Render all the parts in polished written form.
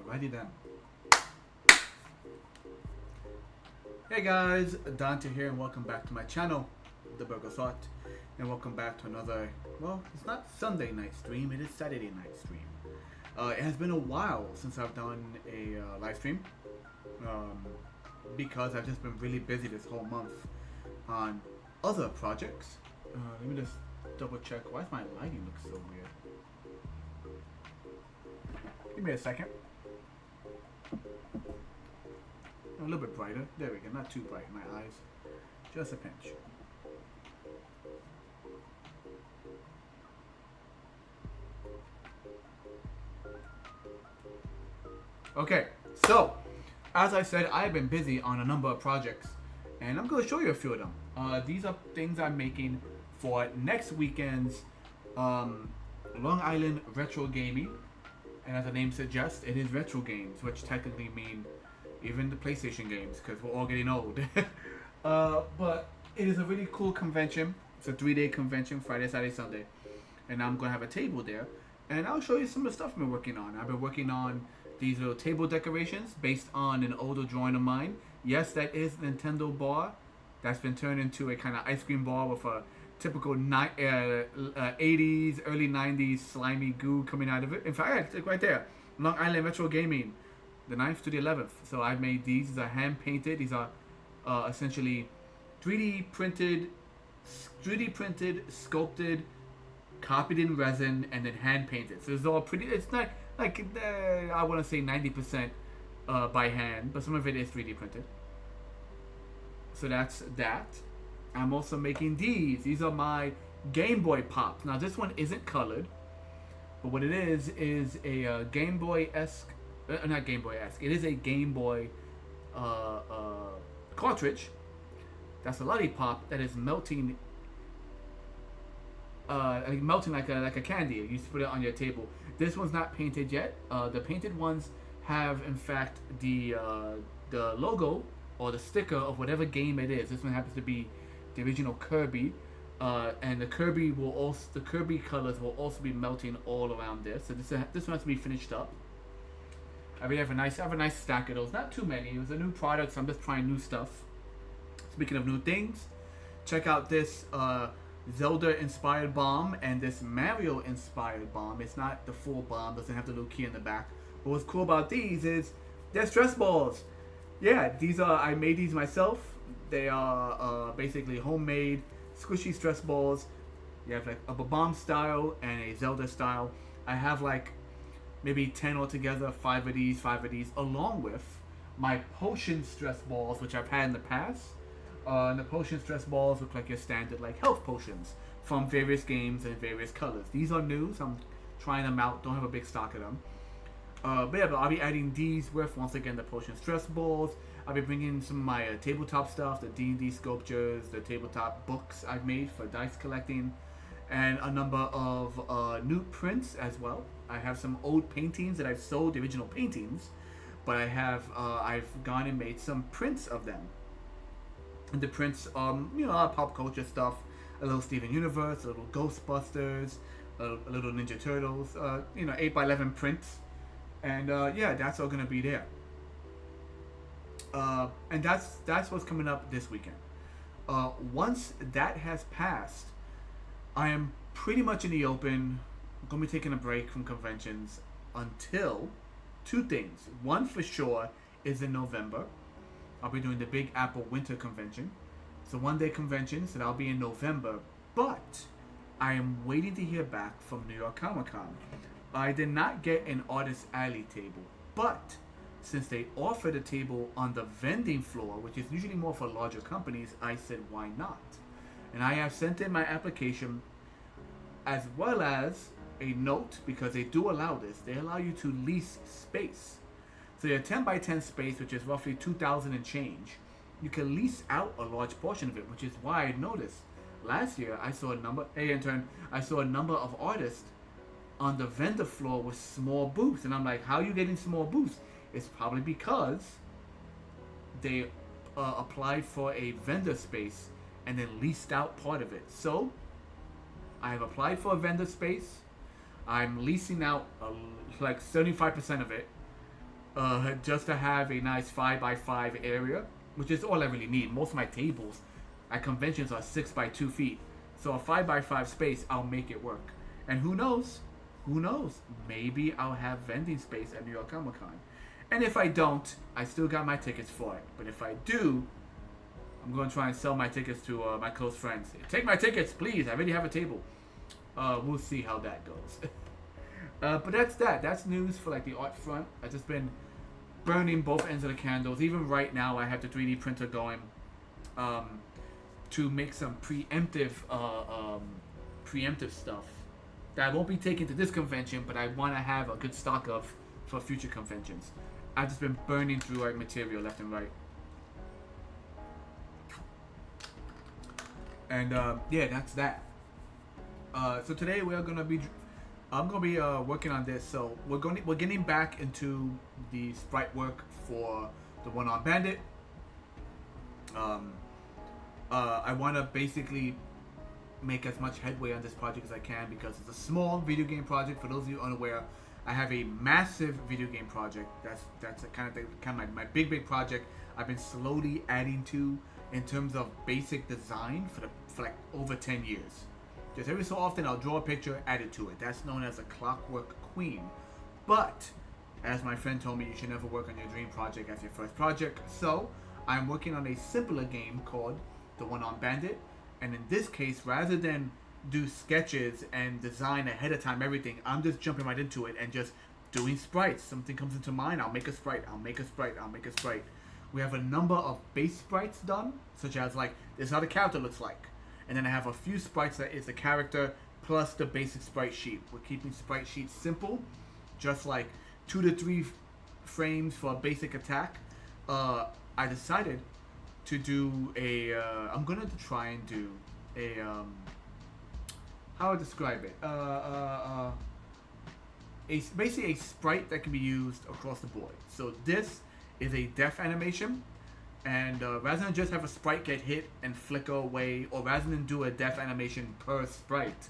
Alrighty then. Hey guys, Dante here and welcome back to my channel, The Burger Thought. And welcome back to another, well, it's not Sunday night stream, it is Saturday night stream. It has been a while since I've done a live stream. Because I've just been really busy this whole month on other projects. Let me just double check. Why does my lighting look so weird? Give me a second. A little bit brighter. There we go. Not too bright in my eyes. Just a pinch. Okay, so as I said, I've been busy on a number of projects, and I'm going to show you a few of them. These are things I'm making for next weekend's Long Island Retro Gaming. And as the name suggests, it is retro games, which technically mean even the PlayStation games, because we're all getting old. But it is a really cool convention. It's a 3-day convention, Friday, Saturday, Sunday. And I'm going to have a table there. And I'll show you some of the stuff I've been working on. I've been working on these little table decorations based on an older drawing of mine. Yes, that is Nintendo bar. That's been turned into a kind of ice cream bar with a typical 80s, early 90s slimy goo coming out of it. In fact, look right there. Long Island Retro Gaming, the 9th to the 11th. So I've made these. These are hand painted. These are essentially 3D printed, sculpted, copied in resin, and then hand painted. So it's all pretty. It's not like I want to say 90% by hand, but some of it is 3D printed. So that's that. I'm also making these. These are my Game Boy Pops. Now this one isn't colored, but what it is a Game Boy-esque, not Game Boy-esque. It is a Game Boy cartridge. That's a lollipop that is melting, like a candy. You just put it on your table. This one's not painted yet. The painted ones have, in fact, the logo or the sticker of whatever game it is. This one happens to be the original Kirby, and the Kirby colors will also be melting all around this. So this one has to be finished up. I have a nice stack of those. Not too many. It was a new product, so I'm just trying new stuff. Speaking of new things, check out this Zelda inspired bomb and this Mario inspired bomb. It's not the full bomb, doesn't have the little key in the back. But what's cool about these is they're stress balls. Yeah, I made these myself. They are basically homemade squishy stress balls. You have like a bomb style and a Zelda style. I have like maybe 10 altogether, 5 of these, along with my potion stress balls, which I've had in the past. And the potion stress balls look like your standard like health potions from various games and various colors. These are new, so I'm trying them out. Don't have a big stock of them. But I'll be adding these with, once again, the potion stress balls. I'll be bringing some of my tabletop stuff, the D&D sculptures, the tabletop books I've made for dice collecting, and a number of new prints as well. I have some old paintings that I've sold, the original paintings, but I've gone and made some prints of them. And the prints, a lot of pop culture stuff, a little Steven Universe, a little Ghostbusters, a little Ninja Turtles, 8x11 prints. And yeah, that's all gonna be there. And that's what's coming up this weekend. Once that has passed, I am pretty much in the open. I'm gonna be taking a break from conventions until 2 things. One for sure is in November. I'll be doing the Big Apple Winter Convention. It's a 1-day convention, so that'll be in November. But I am waiting to hear back from New York Comic Con. I did not get an Artist Alley table, but since they offered a table on the vending floor, which is usually more for larger companies, I said, why not? And I have sent in my application as well as a note, because they do allow this. They allow you to lease space. So your 10x10 space, which is roughly 2,000 and change, you can lease out a large portion of it, which is why I noticed last year I saw a number of artists on the vendor floor with small booths, and I'm like, how are you getting small booths? It's probably because they applied for a vendor space and then leased out part of it. So I have applied for a vendor space. I'm leasing out like 75% of it, just to have a nice 5x5 area, which is all I really need. Most of my tables at conventions are 6x2 feet, so a 5x5 space, I'll make it work. And who knows? Who knows? Maybe I'll have vending space at New York Comic Con. And if I don't, I still got my tickets for it. But if I do, I'm going to try and sell my tickets to my close friends. Take my tickets, please. I already have a table. We'll see how that goes. But that's that. That's news for like the art front. I've just been burning both ends of the candles. Even right now, I have the 3D printer going to make some preemptive stuff that I won't be taking to this convention, but I want to have a good stock of for future conventions. I've just been burning through material left and right. And yeah, that's that. So today I'm gonna be working on this. So we're getting back into the sprite work for the one-on bandit. I want to basically make as much headway on this project as I can because it's a small video game project. For those of you unaware, I have a massive video game project. That's kind of my big project. I've been slowly adding to in terms of basic design for like over 10 years. Just every so often I'll draw a picture, add it to it. That's known as a clockwork queen. But as my friend told me, you should never work on your dream project as your first project. So I'm working on a simpler game called the One-On Bandit. And in this case, rather than do sketches and design ahead of time everything, I'm just jumping right into it and just doing sprites. Something comes into mind, I'll make a sprite, I'll make a sprite, I'll make a sprite. We have a number of base sprites done, such as like, this is how the character looks like. And then I have a few sprites that is the character plus the basic sprite sheet. We're keeping sprite sheets simple, just like 2 to 3 frames for a basic attack. I decided to do I'm gonna try and do a, how I describe it? Basically a sprite that can be used across the board. So this is a death animation, and rather than just have a sprite get hit and flicker away, or rather than do a death animation per sprite,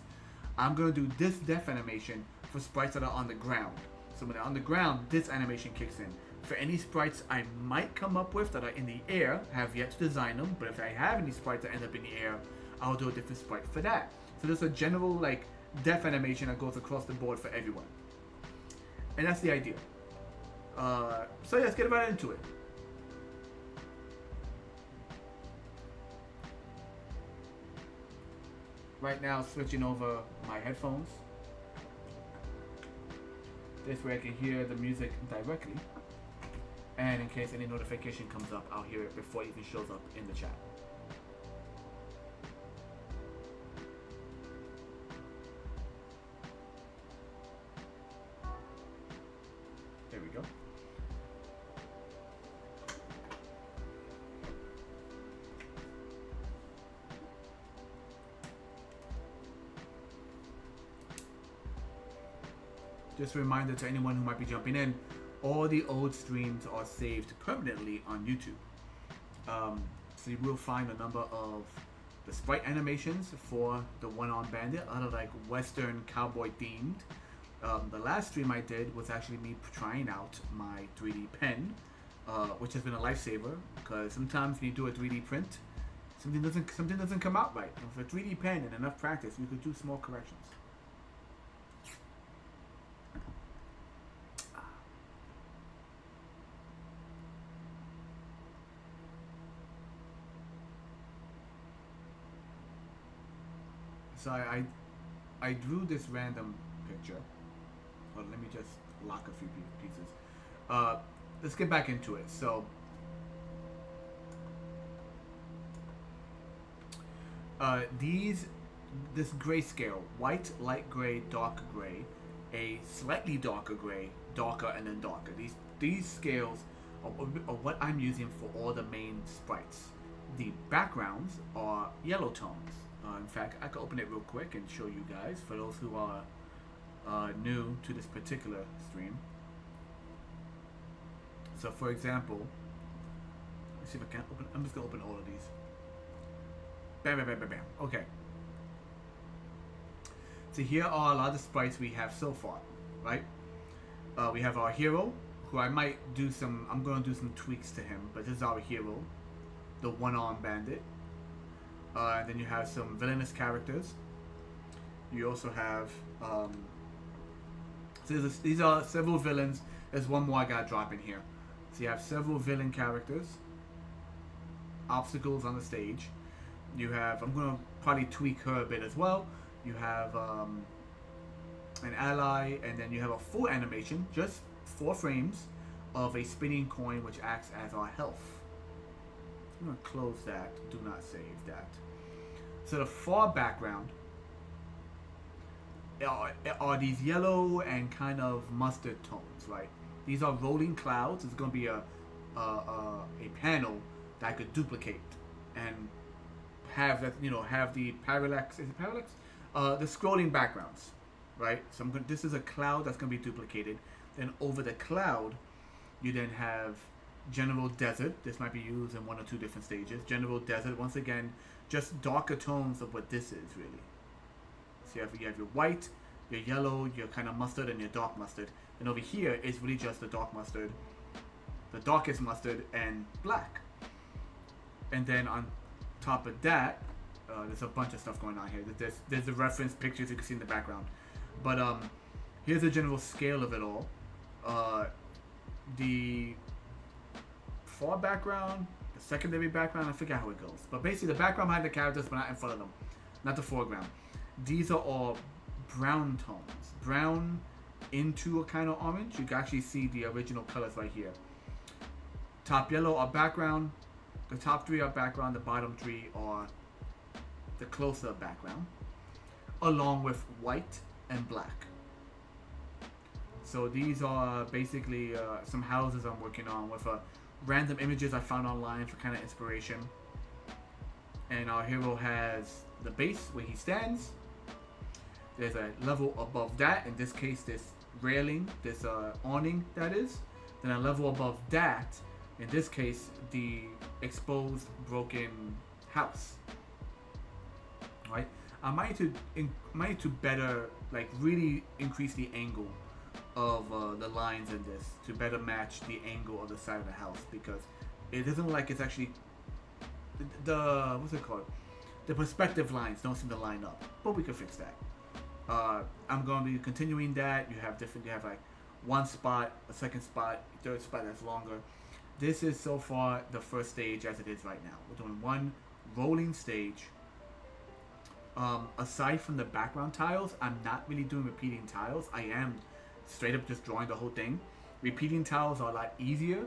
I'm gonna do this death animation for sprites that are on the ground. So when they're on the ground, this animation kicks in. For any sprites I might come up with that are in the air, have yet to design them, but if I have any sprites that end up in the air, I'll do a different sprite for that. So there's a general like death animation that goes across the board for everyone. And that's the idea. So yeah, let's get right into it. Right now, switching over my headphones. This way I can hear the music directly. And in case any notification comes up, I'll hear it before it even shows up in the chat. There we go. Just a reminder to anyone who might be jumping in, all the old streams are saved permanently on YouTube. So you will find a number of the sprite animations for the One-On Bandit, other like Western cowboy themed. The last stream I did was actually me trying out my 3D pen, which has been a lifesaver because sometimes when you do a 3D print, something doesn't come out right. And with a 3D pen and enough practice, you could do small corrections. So I drew this random picture. Well, let me just lock a few pieces. Let's get back into it. So this grayscale, white, light gray, dark gray, a slightly darker gray, darker, and then darker. These scales are what I'm using for all the main sprites. The backgrounds are yellow tones. In fact, I can open it real quick and show you guys, for those who are new to this particular stream. So for example, let's see if I can open, I'm just going to open all of these. Bam, bam, bam, bam, bam. Okay. So here are a lot of the sprites we have so far, right? We have our hero, who I might do some. I'm gonna do some tweaks to him, but this is our hero, the one-armed bandit. And then you have some villainous characters. You also have so these are several villains. There's one more I gotta drop in here. So you have several villain characters. Obstacles on the stage. You have, I'm gonna probably tweak her a bit as well. You have an ally, and then you have a full animation, just 4 frames of a spinning coin which acts as our health. I'm gonna close that. Do not save that. So the far background are these yellow and kind of mustard tones, right? These are rolling clouds. It's going to be a panel that I could duplicate and have that, have the parallax. Is it parallax? The scrolling backgrounds, right? So this is a cloud that's going to be duplicated. Then over the cloud, you then have general desert. This might be used in 1 or 2 different stages. General desert, once again, just darker tones of what this is really. So you have your white, your yellow, your kind of mustard, and your dark mustard. And over here is really just the dark mustard, the darkest mustard, and black. And then on top of that, there's a bunch of stuff going on here. There's the reference pictures you can see in the background. But here's the general scale of it all. The far background, the secondary background, I forget how it goes. But basically the background behind the characters, but not in front of them. Not the foreground. These are all brown tones. Brown into a kind of orange. You can actually see the original colors right here. Top yellow are background. The top 3 are background. The bottom 3 are the closer background. Along with white and black. So these are basically some houses I'm working on with random images I found online for kind of inspiration. And our hero has the base where he stands. There's a level above that, in this case this railing, this awning that is. Then a level above that, in this case the exposed broken house. Right? I might need to better, like, really increase the angle of the lines in this to better match the angle of the side of the house, because it doesn't look like it's actually the what's it called? The perspective lines don't seem to line up, but we can fix that. I'm going to be continuing that. You have like one spot, a second spot, third spot that's longer. This is so far the first stage as it is right now. We're doing one rolling stage. Aside from the background tiles, I'm not really doing repeating tiles. I am straight up just drawing the whole thing. Repeating tiles are a lot easier,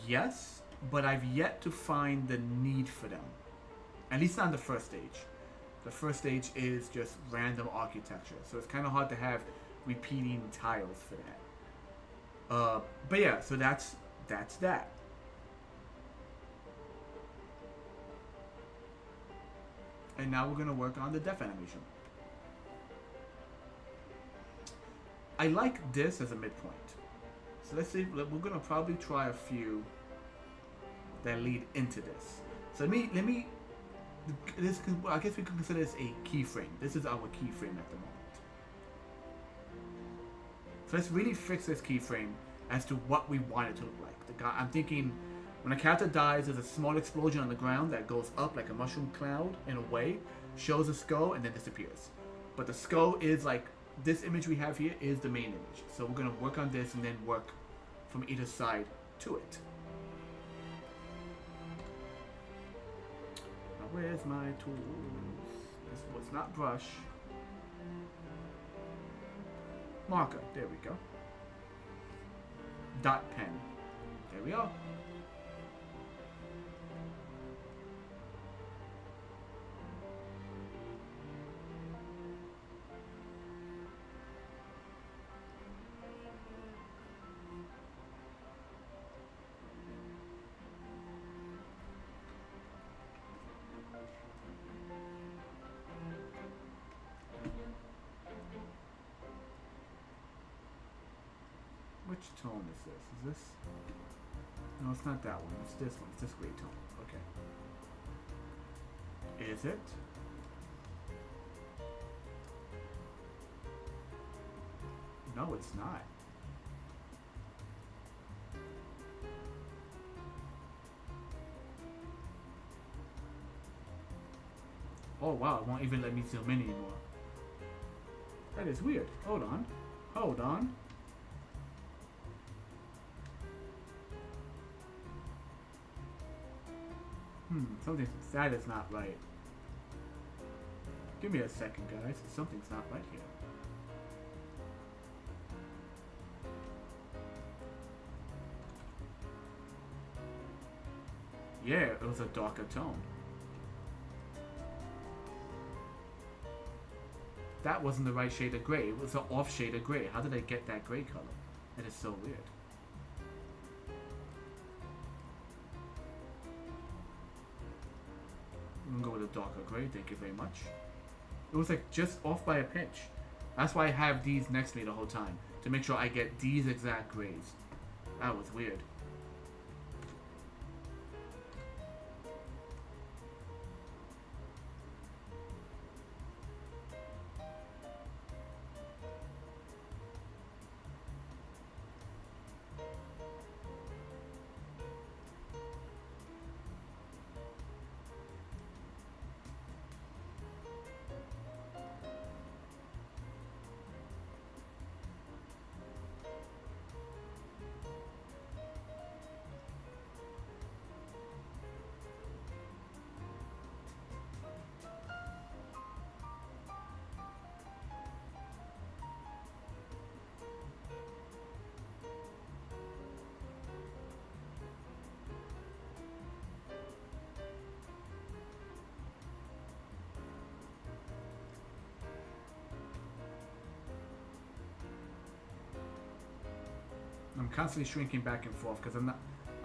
yes, but I've yet to find the need for them. At least not on the first stage. The first stage is just random architecture, so it's kind of hard to have repeating tiles for that. But yeah, so that's that. And now we're gonna work on the death animation. I like this as a midpoint. So let's see, we're gonna probably try a few that lead into this. So let me this, I guess we can consider this a keyframe. This is our keyframe at the moment. So let's really fix this keyframe as to what we want it to look like. I'm thinking when a character dies, there's a small explosion on the ground that goes up like a mushroom cloud in a way, shows a skull, and then disappears. But the skull is like, this image we have here is the main image. So we're going to work on this and then work from either side to it. Where's my tools? This was not brush. Marker. There we go. Dot pen. There we are. Which tone is this? Is this? No, it's not that one. It's this one. It's this gray tone. Okay. Is it? No, it's not. Oh wow, it won't even let me zoom in anymore. That is weird. Hold on. Hold on. Something, that is not right. Give me a second, guys. Something's not right here. Yeah, it was a darker tone. That wasn't the right shade of gray. It was an off shade of gray. How did I get that gray color? It is so weird. I'm gonna go with a darker gray. Thank you very much. It was like just off by a pinch. That's why I have these next to me the whole time, to make sure I get these exact grays. That was weird. I'm constantly shrinking back and forth because I'm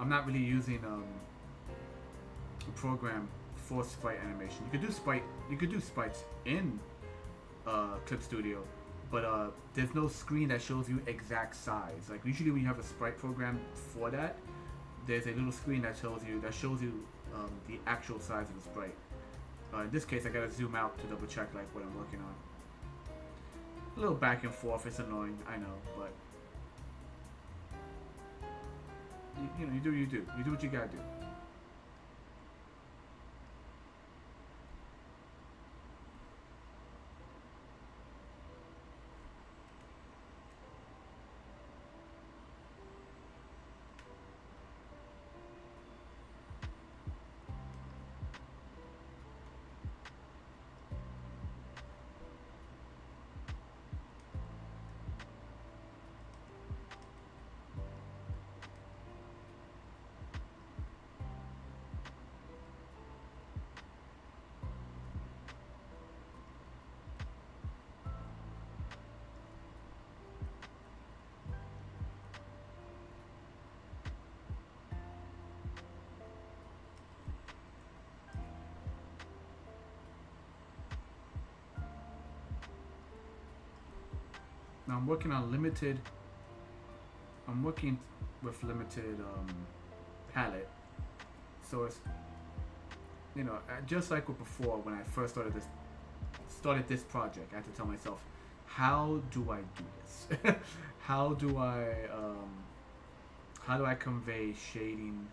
not really using a program for sprite animation. You could do sprites in Clip Studio, but there's no screen that shows you exact size. Like usually when you have a sprite program for that, there's a little screen that shows you the actual size of the sprite. In this case, I gotta zoom out to double check like what I'm working on. A little back and forth, it's annoying, I know, but you know, you do what you gotta do. Now I'm working with limited palette, so it's, you know, just like with before when I first started this project, I had to tell myself, how do I do this? how do I convey shading?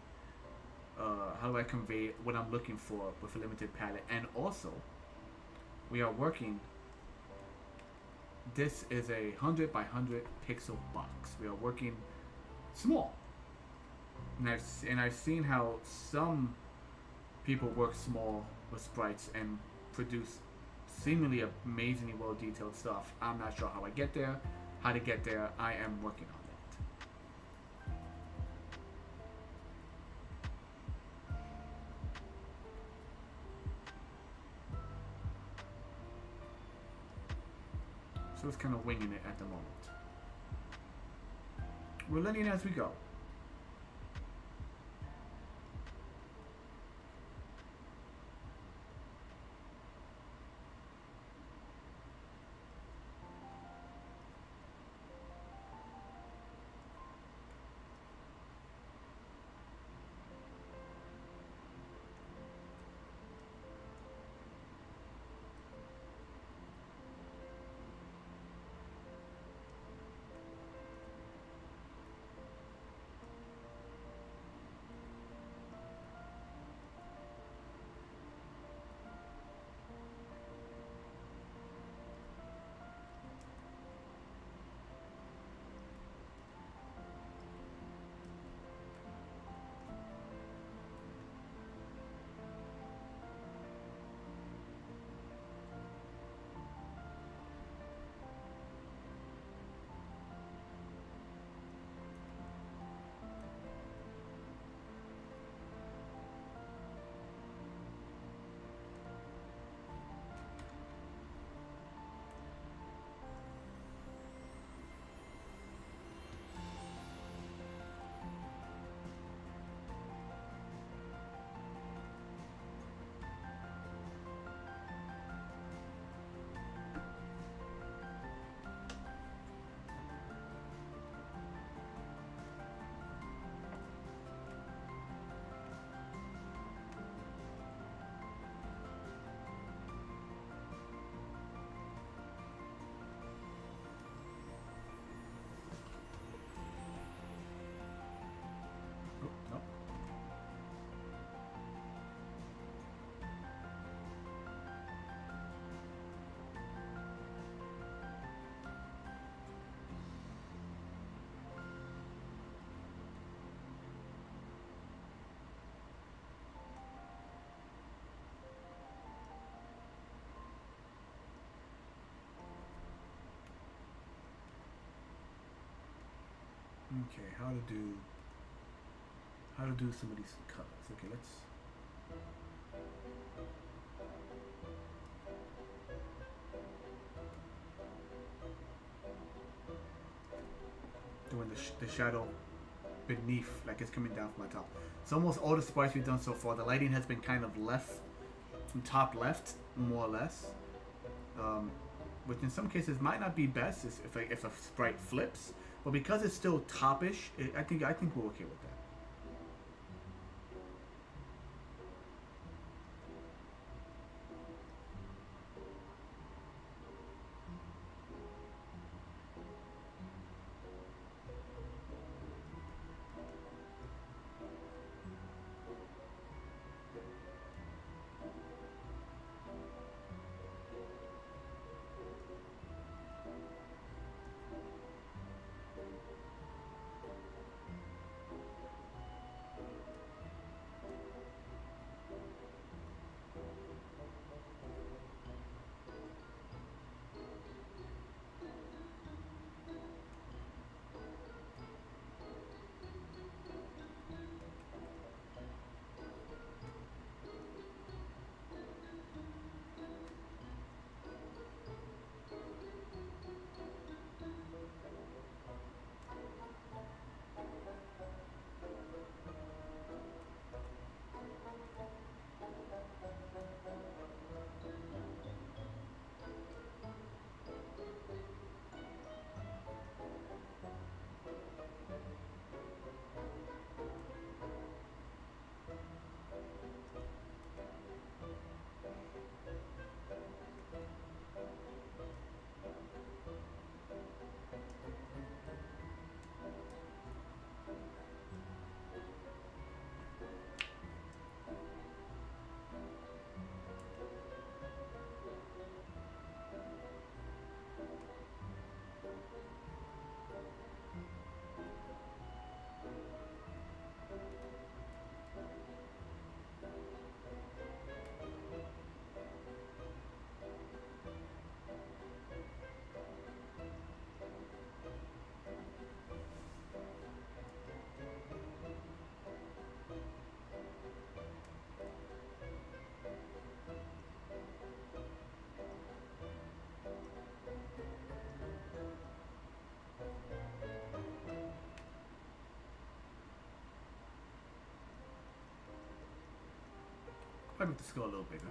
How do I convey what I'm looking for with a limited palette? And also, we are working. This is a 100 by 100 pixel box. We are working small, and I've seen how some people work small with sprites and produce seemingly amazingly well detailed stuff. I'm not sure how to get there. I am working on that. So it's kind of winging it at the moment. We're learning as we go. Okay, how to do some of these colors. Okay, let's doing the shadow beneath, like it's coming down from my top. So almost all the sprites we've done so far, the lighting has been kind of left from top left, more or less. Which in some cases might not be best if a sprite flips, but because it's still topish, I think we're okay with that. I'd make the skull a little bigger.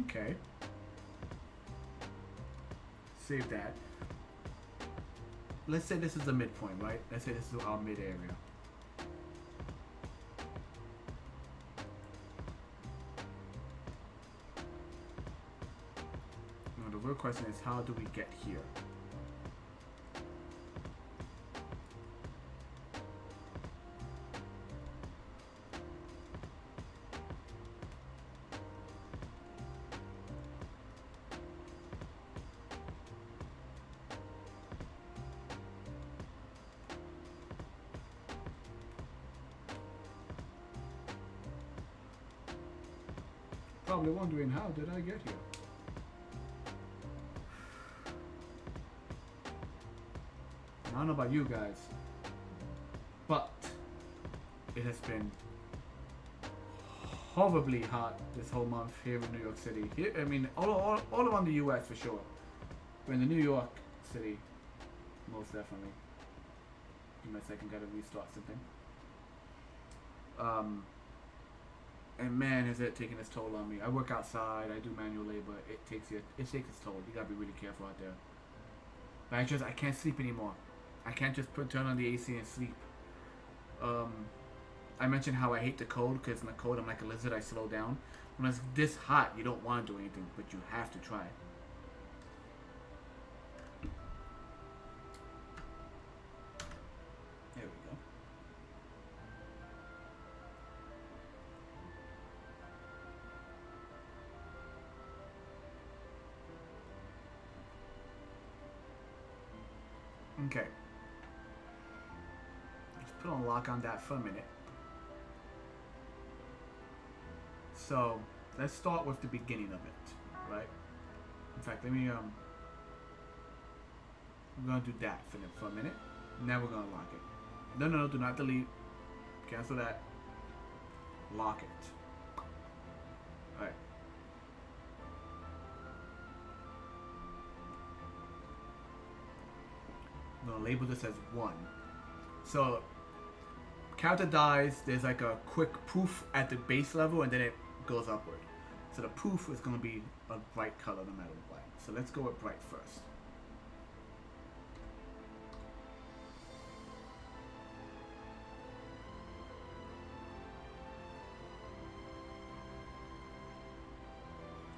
Okay. Save that. Let's say this is the midpoint, right? Let's say this is our mid area. Now the real question is, how do we get here? Probably wondering, how did I get here? I don't know about you guys, but it has been horribly hot this whole month here in New York City. Here, I mean, all around the U.S. for sure. But in the New York City, most definitely. Give me a second, gotta restart something. And man, has it taken its toll on me. I work outside, I do manual labor. It takes its toll. You gotta be really careful out there. But I can't sleep anymore. I can't just turn on the AC and sleep. I mentioned how I hate the cold, because in the cold I'm like a lizard, I slow down. When it's this hot, you don't want to do anything, but you have to try. Okay. Let's put on lock on that for a minute. So let's start with the beginning of it, right? In fact, let me we're gonna do that for a minute. Now we're gonna lock it. No, do not delete. Cancel that. Lock it. Alright. I'm gonna label this as 1. So character dies, there's like a quick poof at the base level and then it goes upward. So the poof is gonna be a bright color no matter what. So let's go with bright first.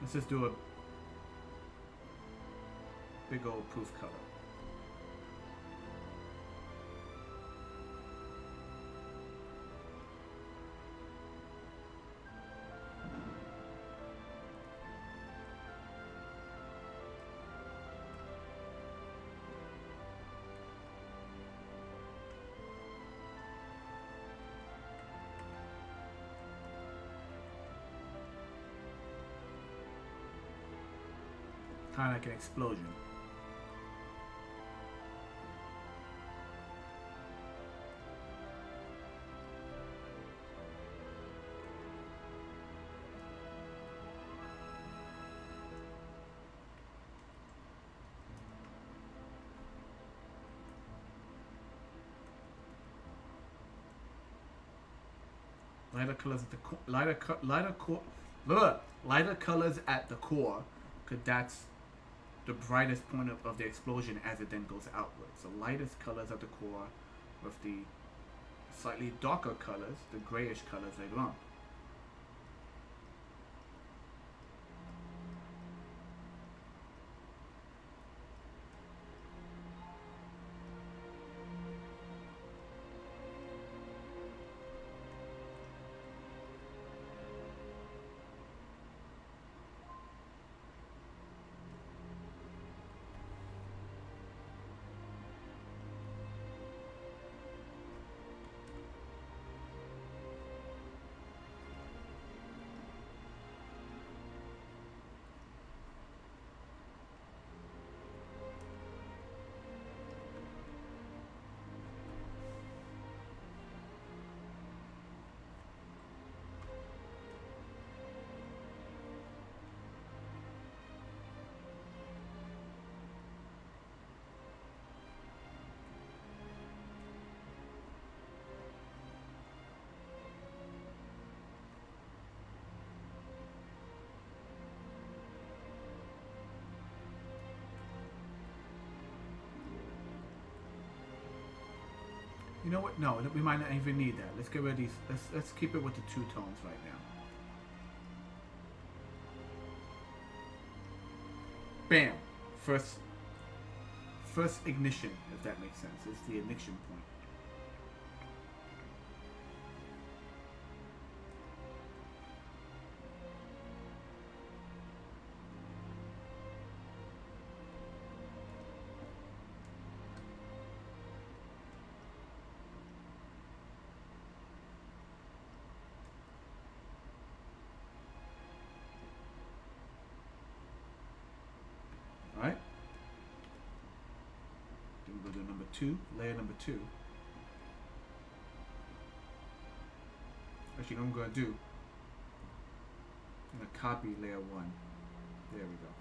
Let's just do a big old poof color. Kind of like an explosion. Lighter colors at the lighter colors at the core, because that's the brightest point of the explosion as it then goes outward. So lightest colors at the core with the slightly darker colors, the grayish colors later on. You know what? No, we might not even need that. Let's get rid of these. Let's keep it with the 2 tones right now. Bam! First ignition, if that makes sense. It's the ignition point. Alright? Then we go to number 2, layer number 2. Actually, what I'm going to do, I'm going to copy layer 1. There we go.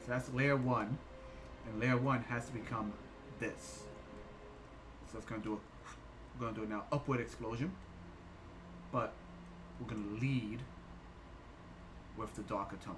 So that's layer 1, and layer 1 has to become this. So it's going to do we're going to do now upward explosion, but we're going to lead with the darker tone.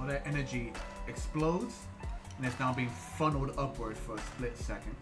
of that energy explodes, and it's now being funneled upward for a split second.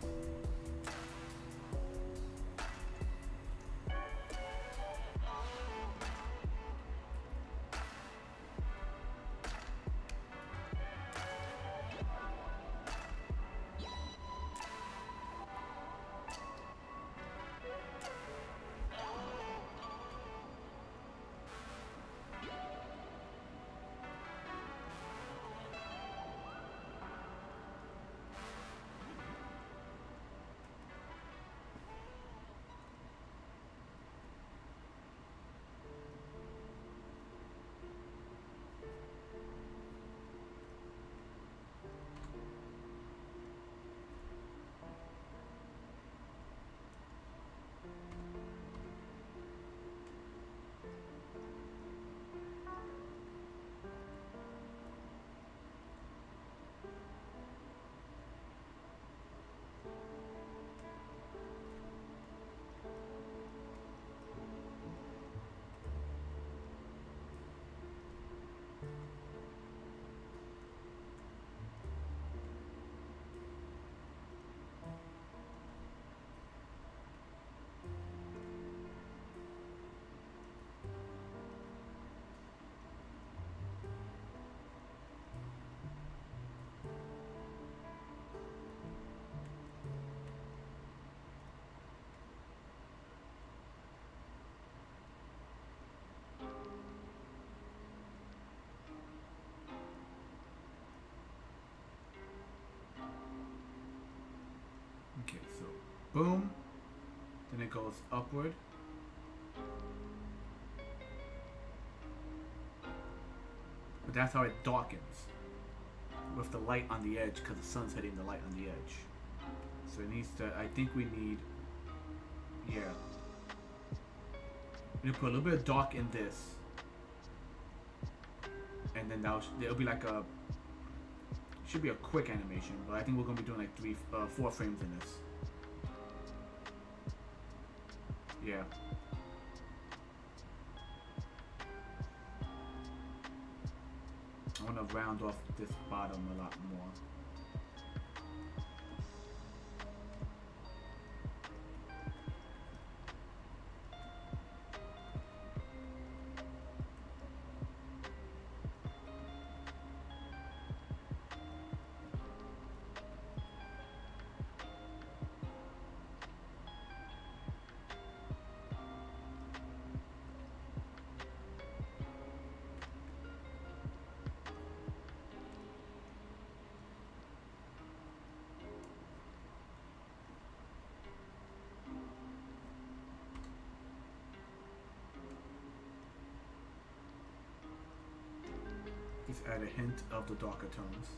Okay, so boom, then it goes upward. But that's how it darkens, with the light on the edge, because the sun's hitting the light on the edge. So it needs to, I think we need, yeah. We need to put a little bit of dark in this. And then it'll be like a, should be a quick animation, but I think we're going to be doing like 4 frames in this. Yeah. I want to round off this bottom a lot more. Just add a hint of the darker tones.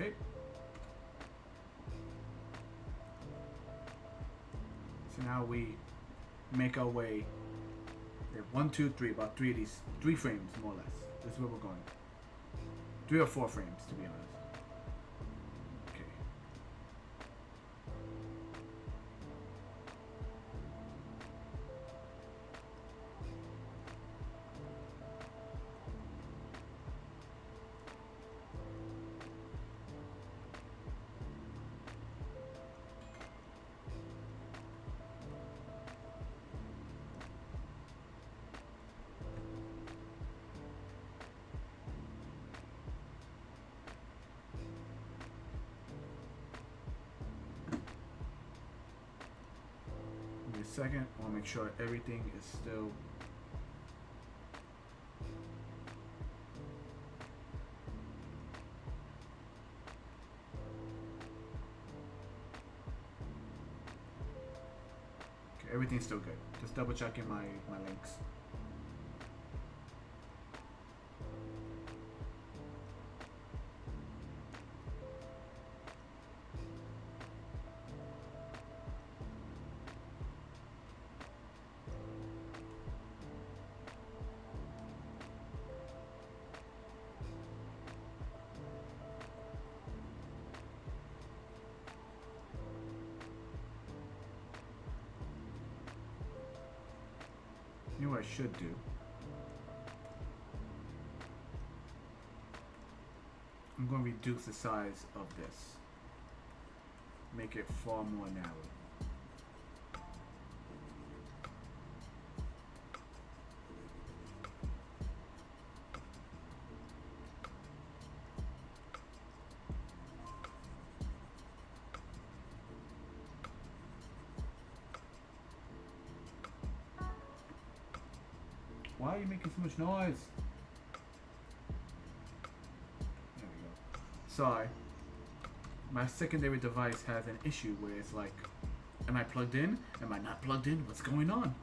Okay. So now we make our way. We have 1, 2, 3, about 3 of these, 3 frames more or less. This is where we're going. 3 or 4 frames to be honest. Okay. Give me a second. I want to make sure everything is still. Okay, everything's still good. Just double checking my links. You know what I should do? I'm going to reduce the size of this. Make it far more narrow. Why are you making so much noise? There we go. Sorry. My secondary device has an issue where it's like, am I plugged in? Am I not plugged in? What's going on?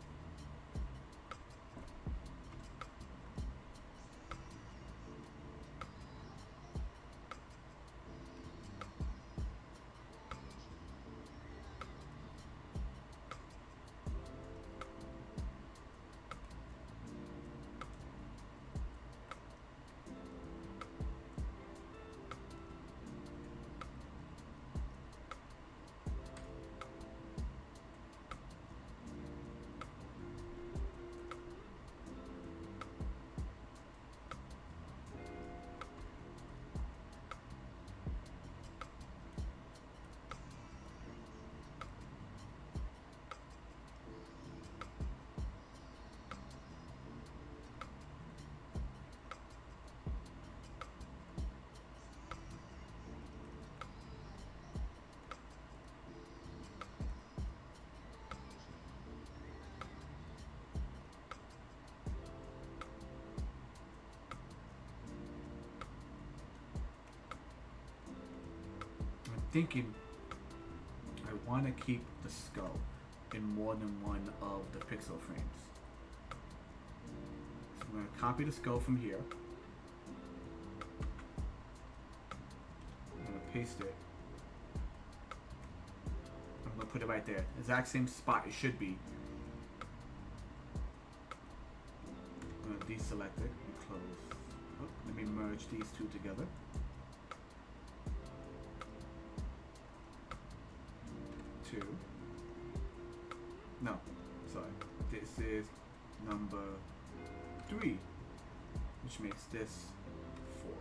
Thinking I want to keep the skull in more than one of the pixel frames. So I'm going to copy the skull from here. I'm going to paste it. I'm going to put it right there. Exact same spot it should be. I'm going to deselect it and close. Oh, let me merge these two together. No, sorry. This is number 3, which makes this 4.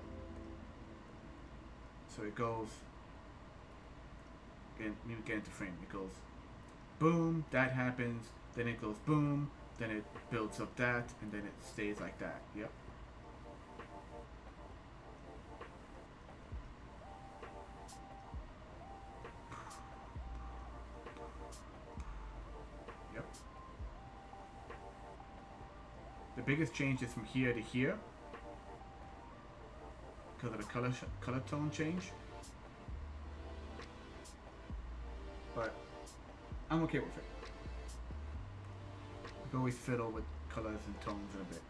So it goes, and let me get into frame. It goes boom, that happens, then it goes boom, then it builds up that, and then it stays like that. Yep. The biggest change is from here to here because of the color tone change, but I'm okay with it. I can always fiddle with colors and tones in a bit.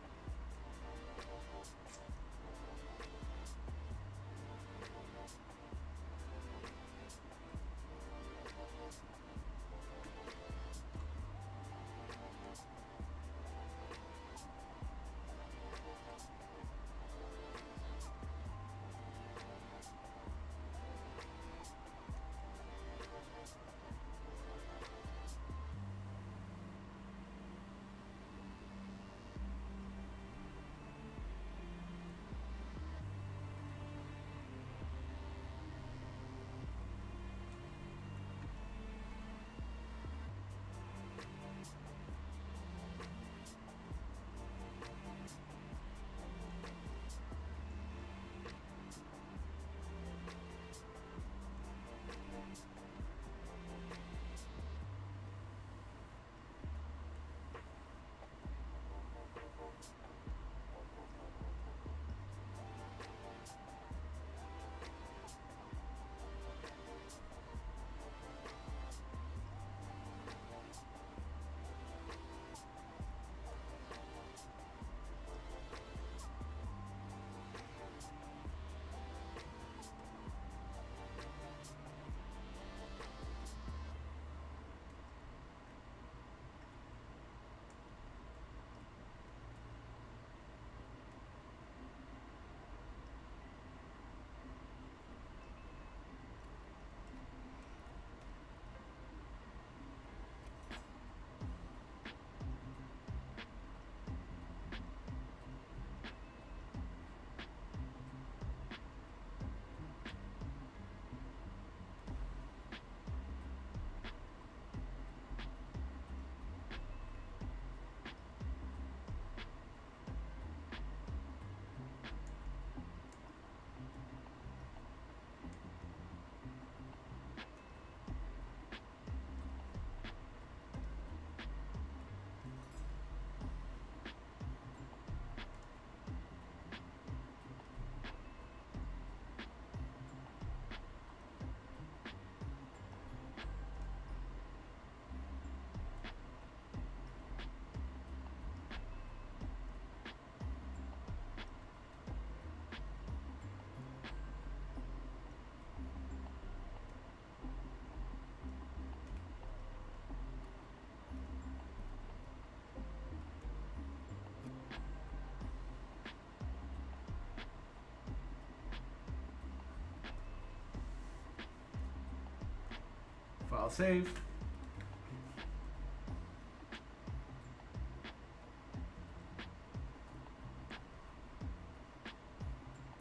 I'll save.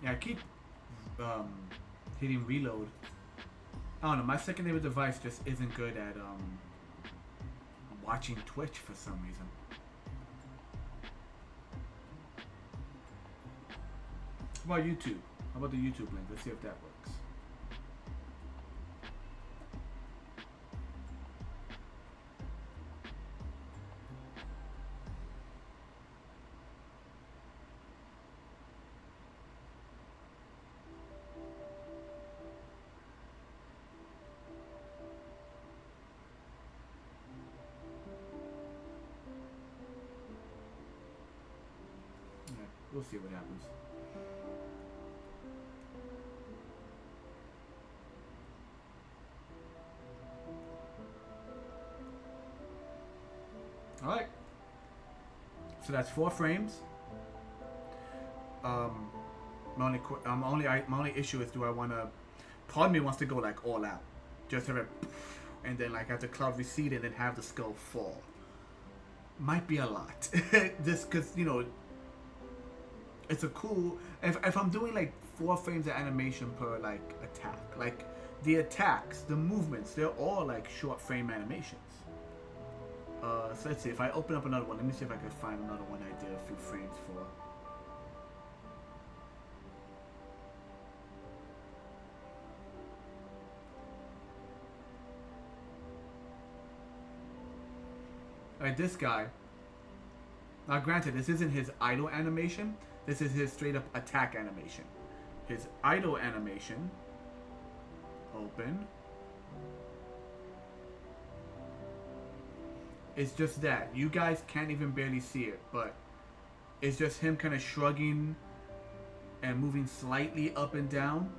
Yeah, I keep hitting reload. I don't know, my secondary device just isn't good at watching Twitch for some reason. How about YouTube? How about the YouTube link? Let's see if that works. Yeah, we'll see what happens. Alright. So that's 4 frames. My only issue is, do I want to... Part of me wants to go like all out. Just have it... And then like have the cloud recede and then have the skull fall. Might be a lot. Just because, you know... It's a cool... If I'm doing like 4 frames of animation per like attack. Like the attacks, the movements, they're all like short frame animations. So let's see, if I open up another one, let me see if I can find another one I did a few frames for. Alright, this guy. Now granted, this isn't his idle animation, this is his straight up attack animation. His idle animation. Open. It's just that. You guys can't even barely see it, but it's just him kind of shrugging and moving slightly up and down.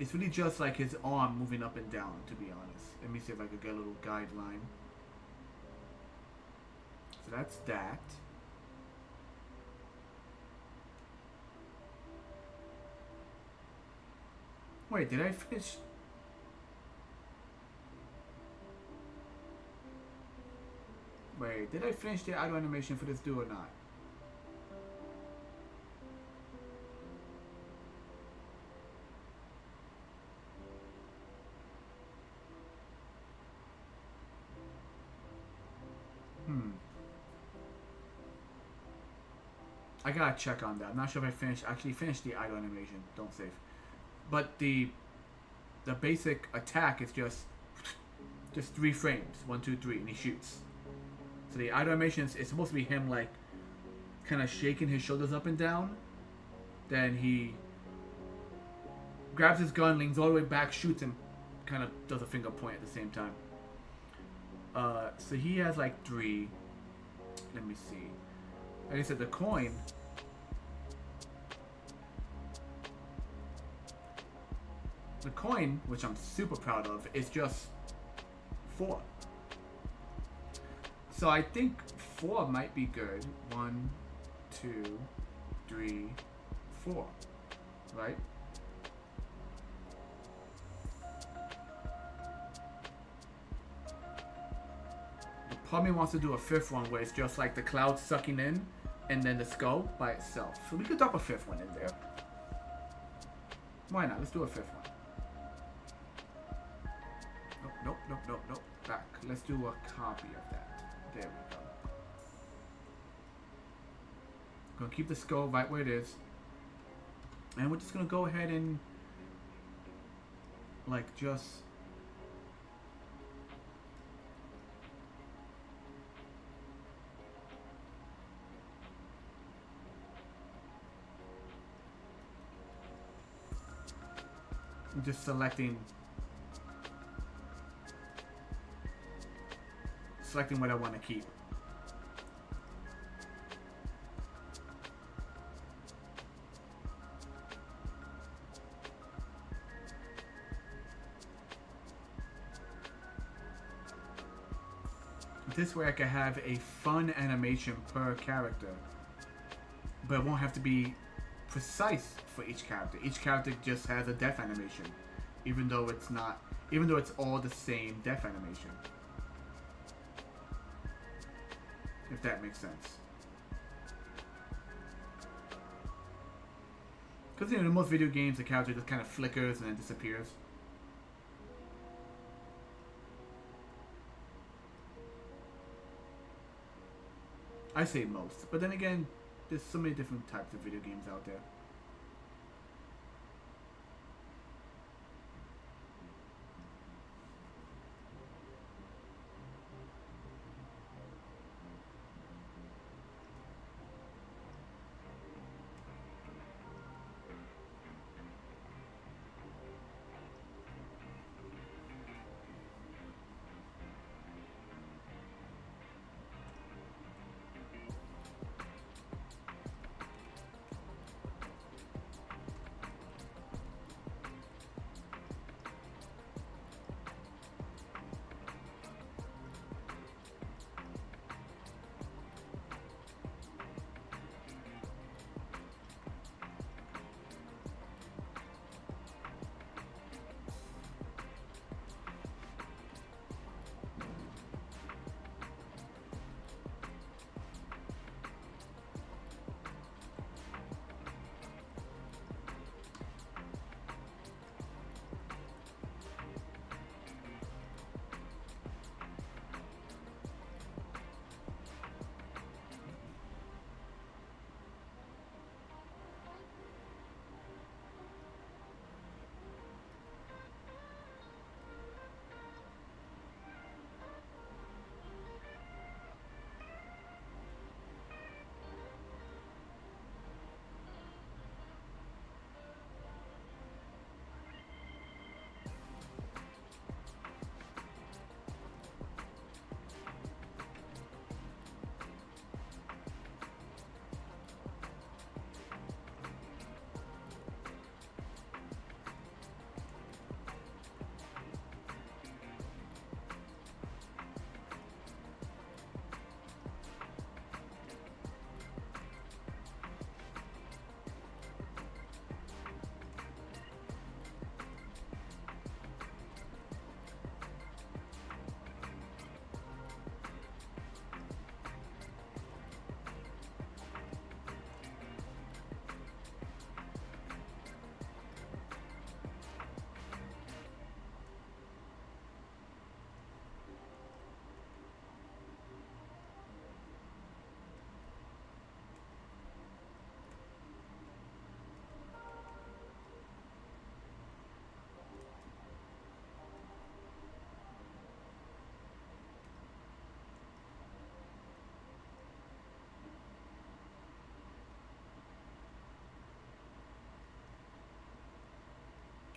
It's really just like his arm moving up and down, to be honest. Let me see if I could get a little guideline. So that's that. Wait, did I finish? Wait, did I finish the idle animation for this dude or not? I gotta check on that. I'm not sure if I actually finished the idle animation. Don't save. But the basic attack is just 3 frames. 1, 2, 3, and he shoots. So the idle animation is supposed to be him like kind of shaking his shoulders up and down. Then he grabs his gun, leans all the way back, shoots, and kind of does a finger point at the same time. So he has like 3. Let me see. Like I said, the coin. The coin, which I'm super proud of, is just 4. So I think 4 might be good. 1, 2, 3, 4. Right? Part of me wants to do a 5th one where it's just like the cloud sucking in and then the skull by itself. So we could drop a 5th one in there. Why not? Let's do a 5th one. Nope. Back. Let's do a copy of that. There we go. Gonna keep the skull right where it is. And we're just gonna go ahead and like just selecting what I want to keep. This way I can have a fun animation per character, but it won't have to be precise for each character. Each character just has a death animation. even though it's not, even though it's all the same death animation. If that makes sense. Because, you know, in most video games, the character just kind of flickers and then disappears. I say most. But then again, there's so many different types of video games out there.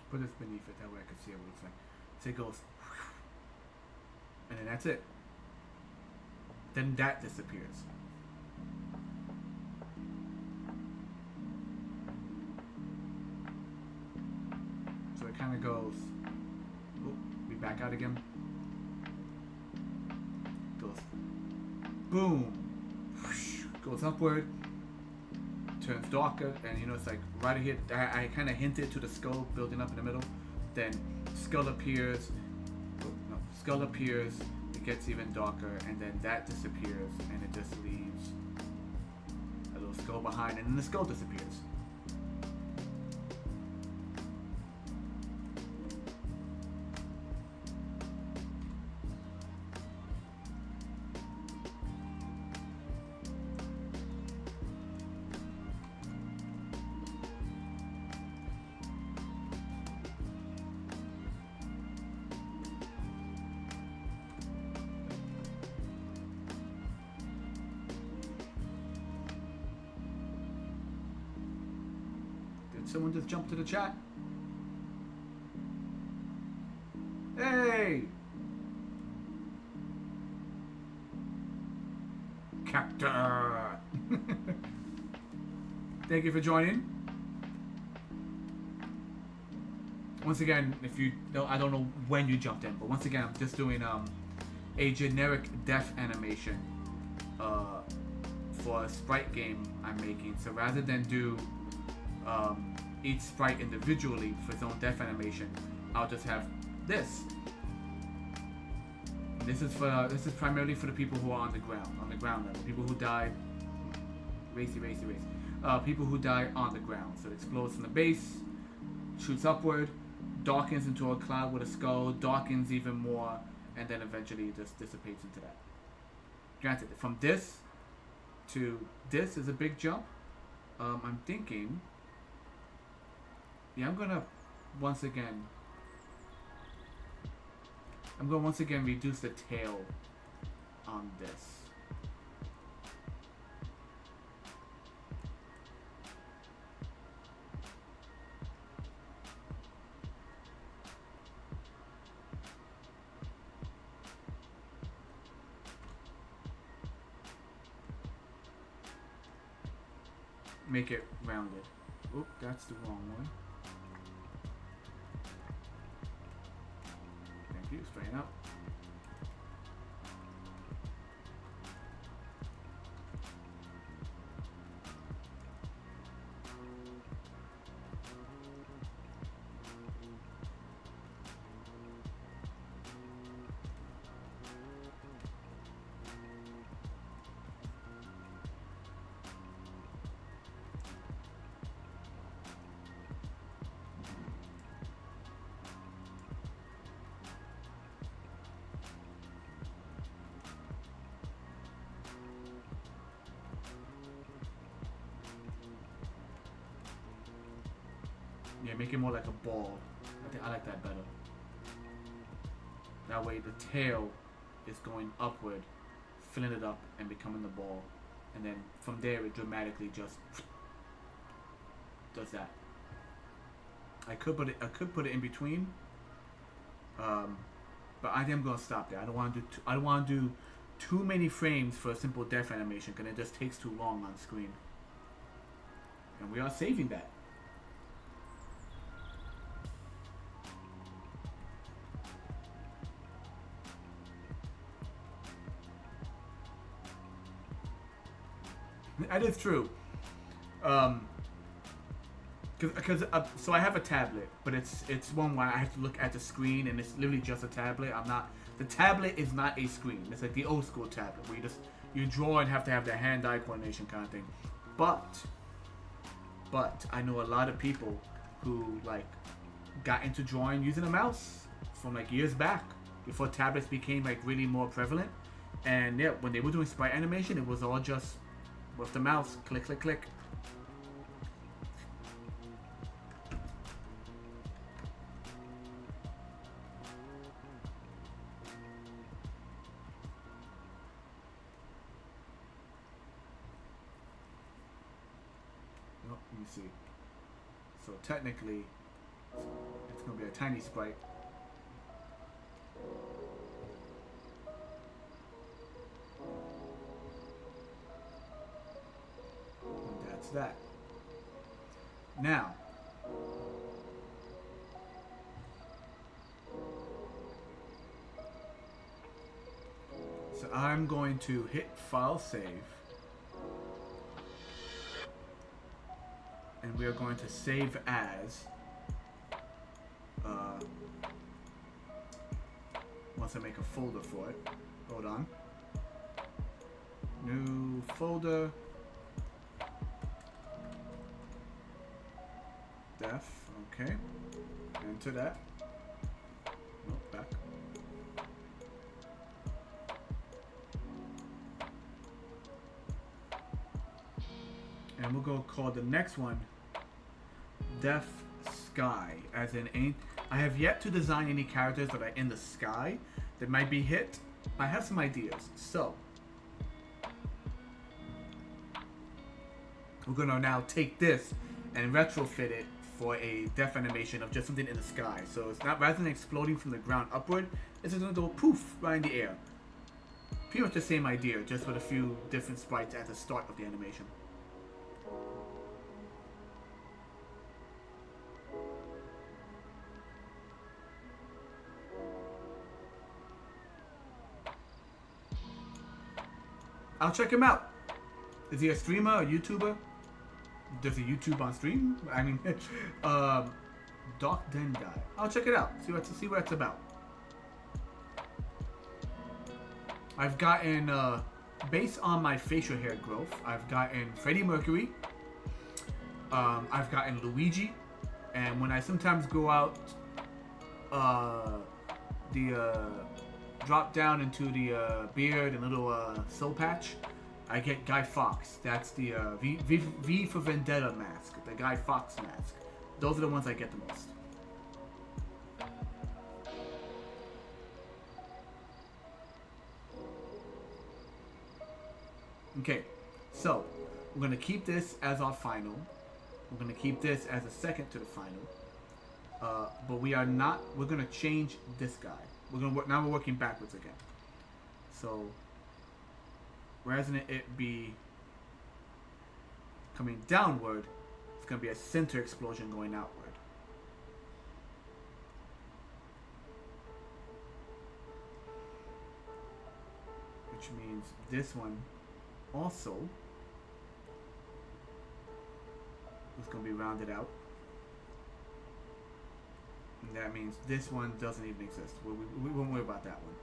Put this beneath it, that way I can see what it looks like. So it goes, and then that's it. Then that disappears. So it kind of goes, oh, we back out again. Goes, boom, whoosh, goes upward, turns darker, and you know it's like right here. I kind of hinted to the skull building up in the middle. Then skull appears. No, skull appears. It gets even darker, and then that disappears, and it just leaves a little skull behind, and then the skull disappears. Someone just jumped to the chat. Hey! Captain! Thank you for joining. Once again, if you don't, I don't know when you jumped in, but once again, I'm just doing a generic death animation for a sprite game I'm making. So rather than do each sprite individually for its own death animation, I'll just have this. This is primarily for the people who are on the ground level. People who die, racy. People who die on the ground. So it explodes from the base, shoots upward, darkens into a cloud with a skull, darkens even more, and then eventually just dissipates into that. Granted, from this to this is a big jump. I'm thinking, yeah, I'm gonna once again reduce the tail on this. Make it rounded. Oop, that's the wrong one. Thank you, straighten up. Yeah, make it more like a ball. I think I like that better. That way the tail is going upward, filling it up and becoming the ball. And then from there it dramatically just does that. I could put it in between. But I think I'm gonna stop there. I don't want to do too many frames for a simple death animation because it just takes too long on screen. And we are saving that. That is true. Because so I have a tablet, but it's one where I have to look at the screen, and it's literally just a tablet. The tablet is not a screen. It's like the old school tablet where you draw and have to have the hand-eye coordination kind of thing. But I know a lot of people who like got into drawing using a mouse from like years back before tablets became like really more prevalent. And yeah, when they were doing sprite animation, it was all just with the mouse, click, click, click. Oh, let me see. So technically, it's going to be a tiny sprite. That. Now, so I'm going to hit file save, and we are going to save as once I make a folder for it. Hold on. New folder. Def, okay. Enter that. Oh, back. And we'll go call the next one Def Sky, as in I have yet to design any characters that are in the sky that might be hit. I have some ideas, so we're gonna now take this and retrofit it for a death animation of just something in the sky. So it's not, rather than exploding from the ground upward, it's just gonna go poof right in the air. Pretty much the same idea, just with a few different sprites at the start of the animation. I'll check him out. Is he a streamer, a YouTuber? Does he YouTube on stream? I mean, Dark Den guy. I'll check it out. See what it's about. I've gotten based on my facial hair growth, I've gotten Freddie Mercury. I've gotten Luigi, and when I sometimes go out, the drop down into the beard and little soul patch, I get Guy Fawkes. That's the V for Vendetta mask, the Guy Fawkes mask. Those are the ones I get the most. Okay, so we're gonna keep this as our final. We're gonna keep this as a second to the final. But we are not. We're gonna change this guy. We're gonna work now. We're working backwards again. So rather than it be coming downward, it's gonna be a center explosion going outward. Which means this one also is going to be rounded out. And that means this one doesn't even exist. We won't worry about that one.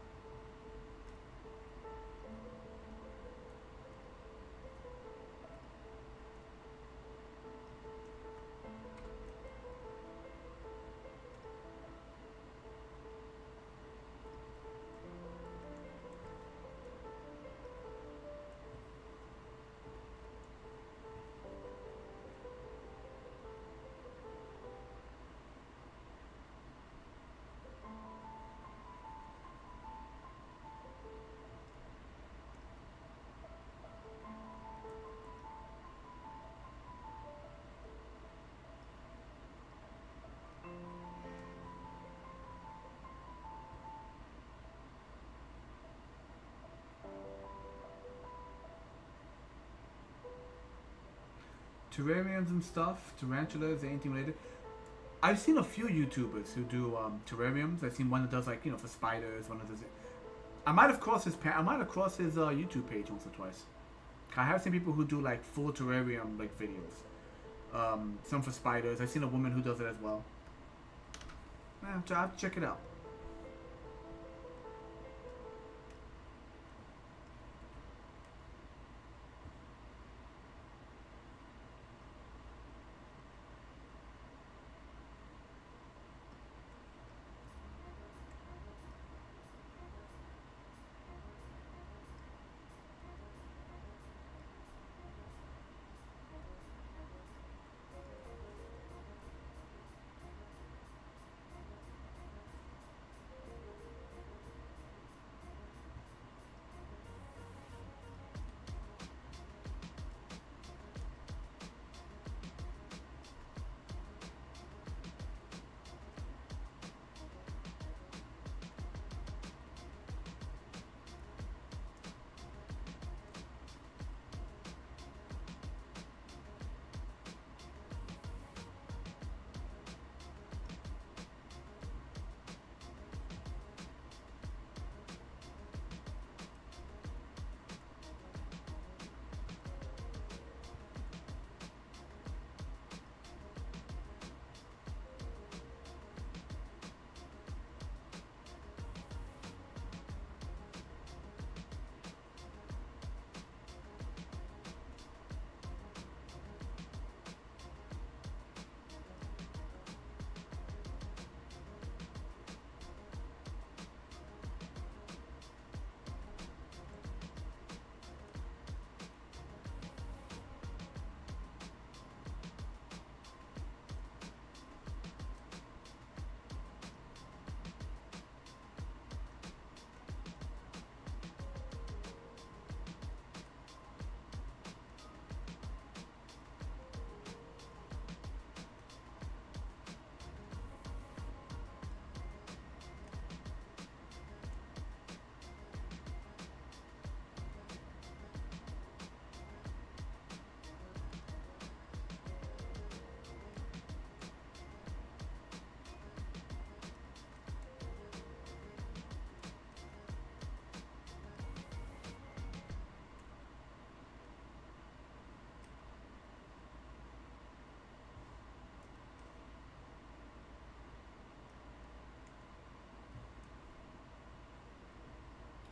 Terrariums and stuff, tarantulas, anything related. I've seen a few YouTubers who do terrariums. I've seen one that does like for spiders. One that does it. I might have crossed his YouTube page once or twice. I have seen people who do like full terrarium like videos. Some for spiders. I've seen a woman who does it as well. I'll have to check it out.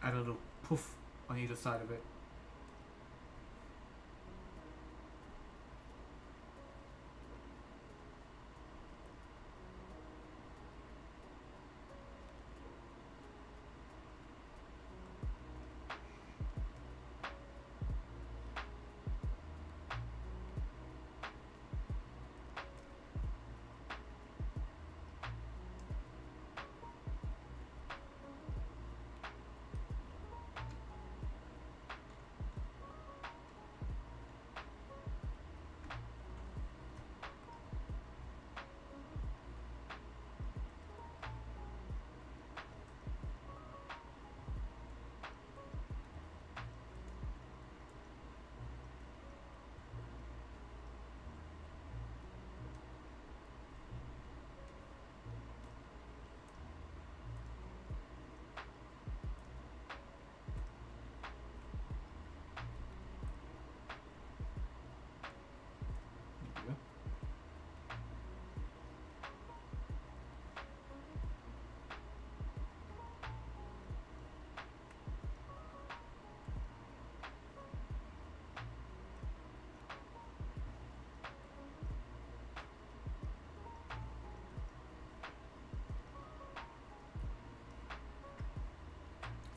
add a little poof on either side of it.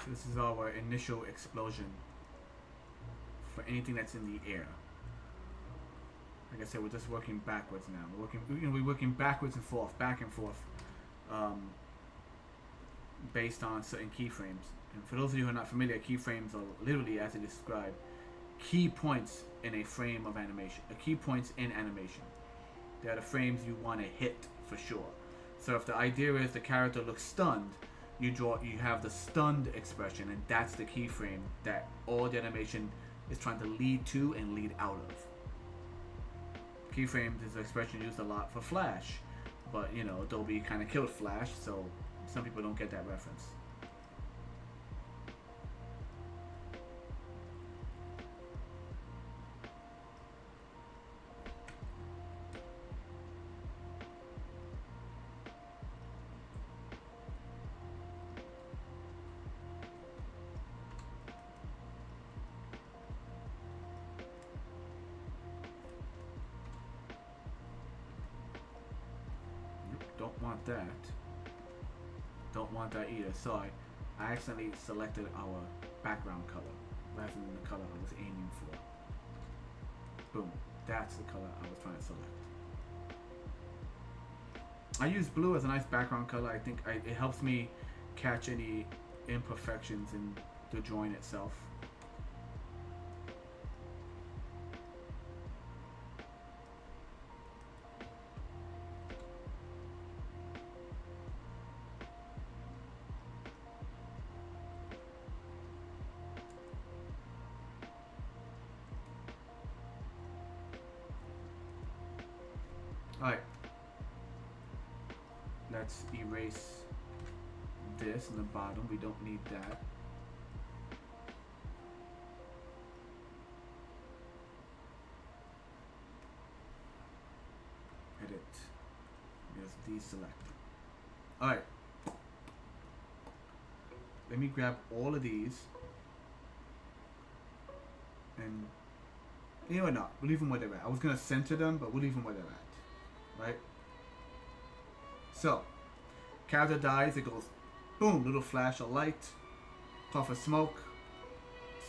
So this is our initial explosion for anything that's in the air. Like I said, we're just working backwards now. We're working backwards and forth, back and forth, based on certain keyframes. And for those of you who are not familiar, keyframes are literally, as they describe, key points in a frame of animation. Key points in animation. They are the frames you want to hit for sure. So if the idea is the character looks stunned, you have the stunned expression, and that's the keyframe that all the animation is trying to lead to and lead out of. Keyframes is an expression used a lot for Flash, but you know, Adobe kind of killed Flash, so some people don't get that reference. Don't want that. Don't want that either. So I accidentally selected our background color rather than the color I was aiming for. Boom. That's the color I was trying to select. I use blue as a nice background color. I think it helps me catch any imperfections in the drawing itself. Alright, let's erase this in the bottom. We don't need that. Edit. Just deselect. Alright. Let me grab all of these. And you know what, not. We'll leave them where they're at. I was going to center them, but we'll leave them where they're at. Right? So, character dies, it goes boom, little flash of light, puff of smoke,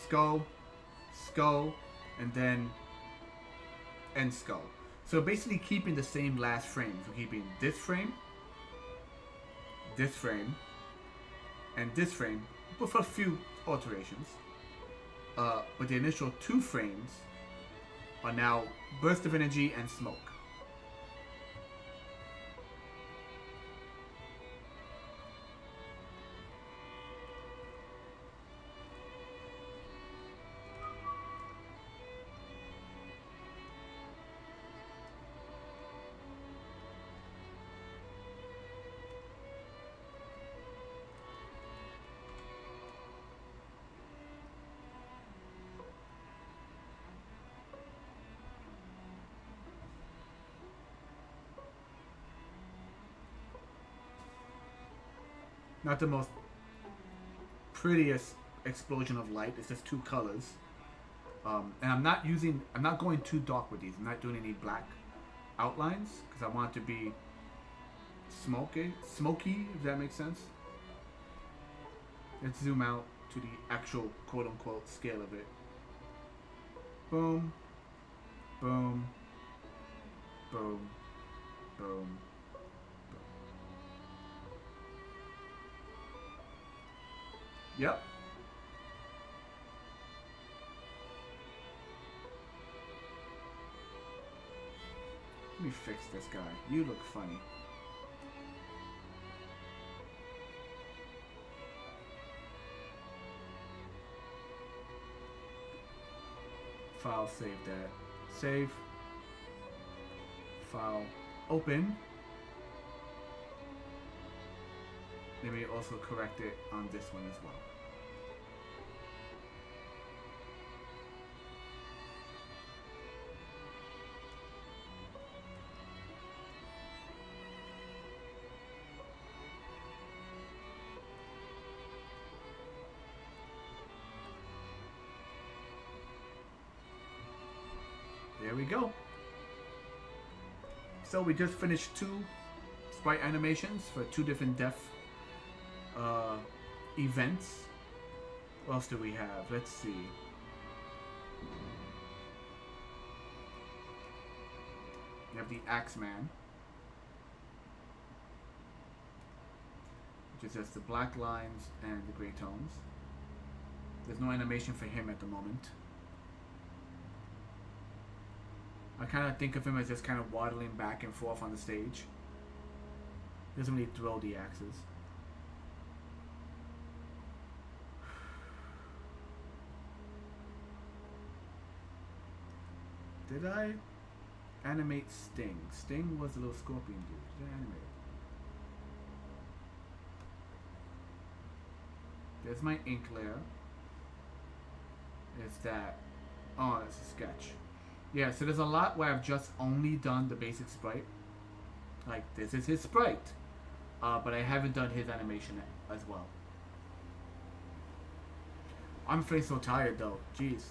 skull, skull, and then end skull. So basically keeping the same last frame. So keeping this frame, and this frame, with a few alterations. But the initial two frames are now burst of energy and smoke. Not the most prettiest explosion of light. It's just two colors. And I'm not going too dark with these. I'm not doing any black outlines because I want it to be smoky, if that makes sense. Let's zoom out to the actual quote-unquote scale of it. Boom, boom, boom, boom, boom. Yep. Let me fix this guy. You look funny. File, save that. Save. File, open. Let me also correct it on this one as well. There we go. So we just finished 2 sprite animations for 2 different death events. What else do we have? Let's see. We have the Axeman, which is just the black lines and the gray tones. There's no animation for him at the moment. I kind of think of him as just kind of waddling back and forth on the stage. He doesn't really throw the axes. Did I animate Sting? Sting was the little scorpion dude. Did I animate it? There's my ink layer. Is that... Oh, that's a sketch. Yeah, so there's a lot where I've just only done the basic sprite. Like, this is his sprite. But I haven't done his animation as well. I'm feeling so tired though. Jeez.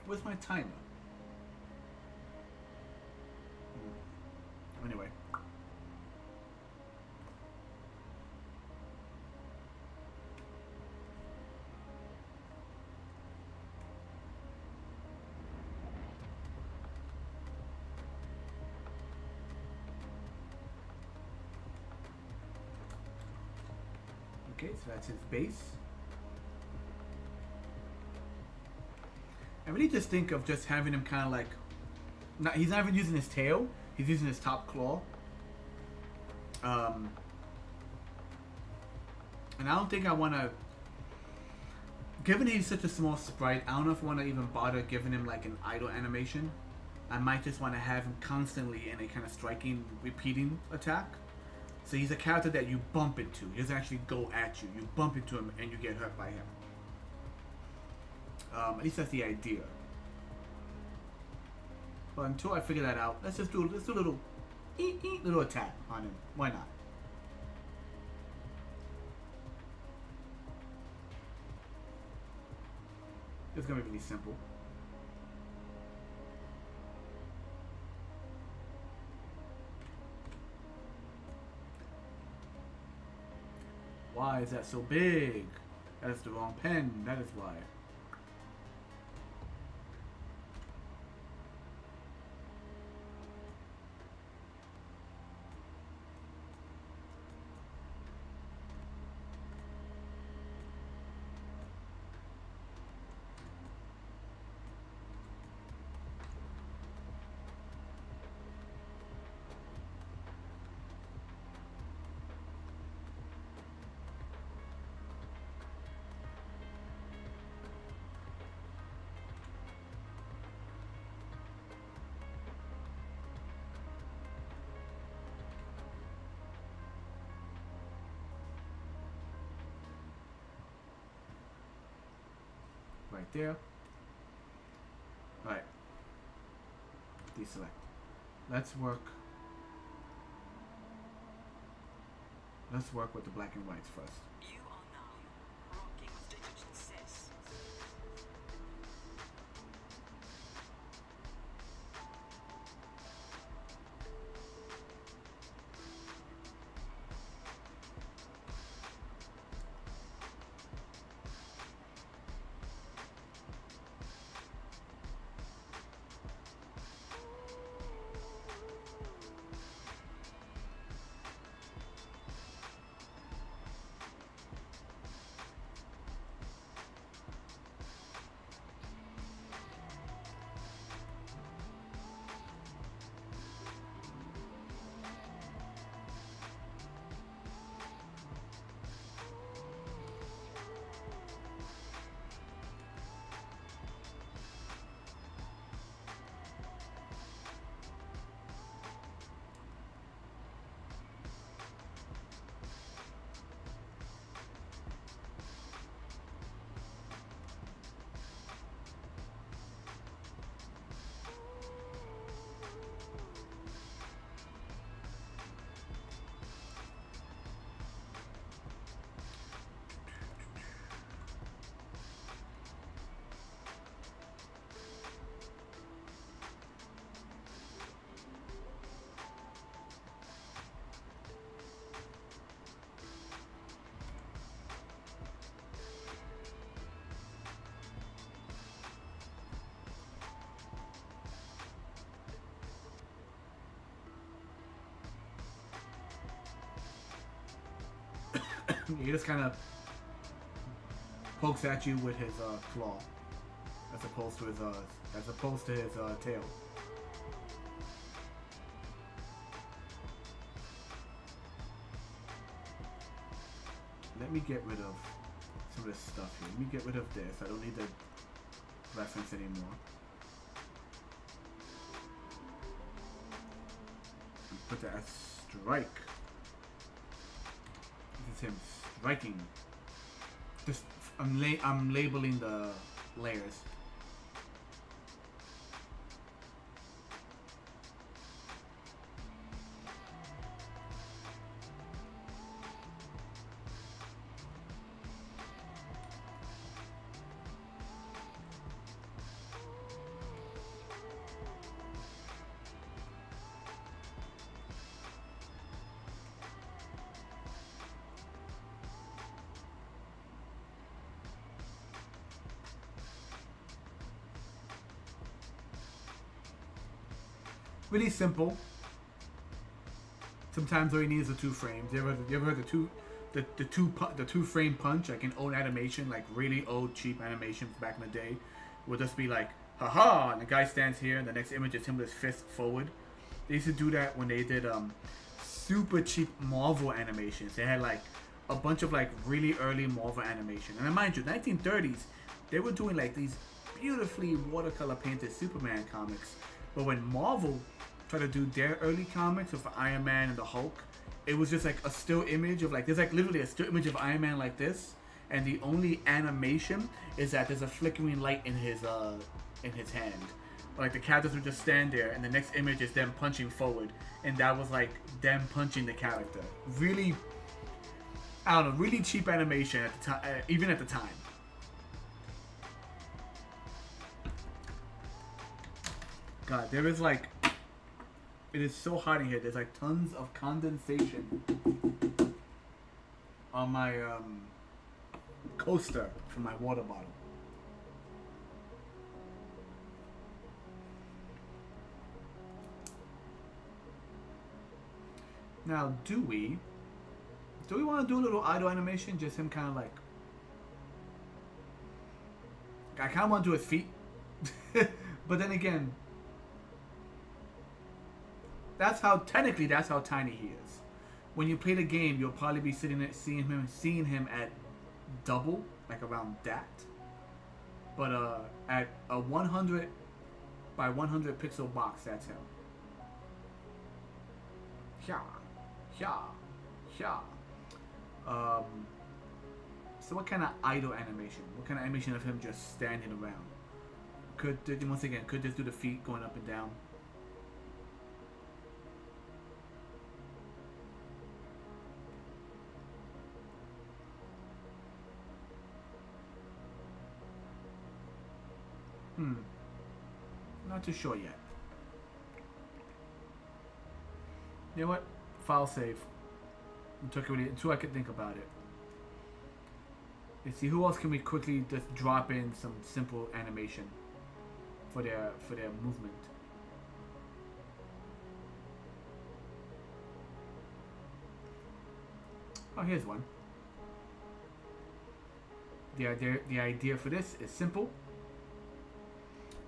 Where's my timer? Anyway. Okay, so that's his base. I really just think of just having him kind of like, he's not even using his tail, he's using his top claw. And I don't think I want to, given he's such a small sprite, I don't know if I want to even bother giving him like an idle animation. I might just want to have him constantly in a kind of striking, repeating attack. So he's a character that you bump into. He doesn't actually go at you. You bump into him and you get hurt by him. At least that's the idea. But until I figure that out, let's do a little little attack on him. Why not? It's gonna be really simple. Why is that so big? That is the wrong pen. That is why. right there. Right. Deselect. Let's work. Let's work with the black and whites first. You are now rocking with digital sis. He just kind of pokes at you with his claw, as opposed to his tail. Let me get rid of some of this stuff here. Let me get rid of this. I don't need the reference anymore. Put that as strike. This is him striking. Just I'm labeling the layers. Really simple. Sometimes all you need is the 2 frames. You ever heard the two frame punch, like in old animation, like really old cheap animation back in the day, would just be like, haha, and the guy stands here, and the next image is him with his fist forward. They used to do that when they did super cheap Marvel animations. They had like a bunch of like really early Marvel animation, and mind you, 1930s, they were doing like these beautifully watercolor painted Superman comics. But when Marvel tried to do their early comics of Iron Man and the Hulk, it was just like a still image of like, there's like literally a still image of Iron Man like this, and the only animation is that there's a flickering light in his hand. Like the characters would just stand there, and the next image is them punching forward, and that was like them punching the character. Really, I don't know, really cheap animation at the time, even at the time. God, there is like, it is so hot in here. There's like tons of condensation on my coaster from my water bottle. Now, do we want to do a little idle animation? Just him kind of like, I kind of want to do his feet, but then again, that's how tiny he is. When you play the game, you'll probably be seeing him at double, like around that. But at a 100 by 100 pixel box, that's him. Yeah. So what kind of idle animation? What kind of animation of him just standing around? Once again, could this do the feet going up and down? Not too sure yet. You know what? File save. Until I could think about it. Let's see, who else can we quickly just drop in some simple animation for their movement? Oh, here's one. The idea for this is simple.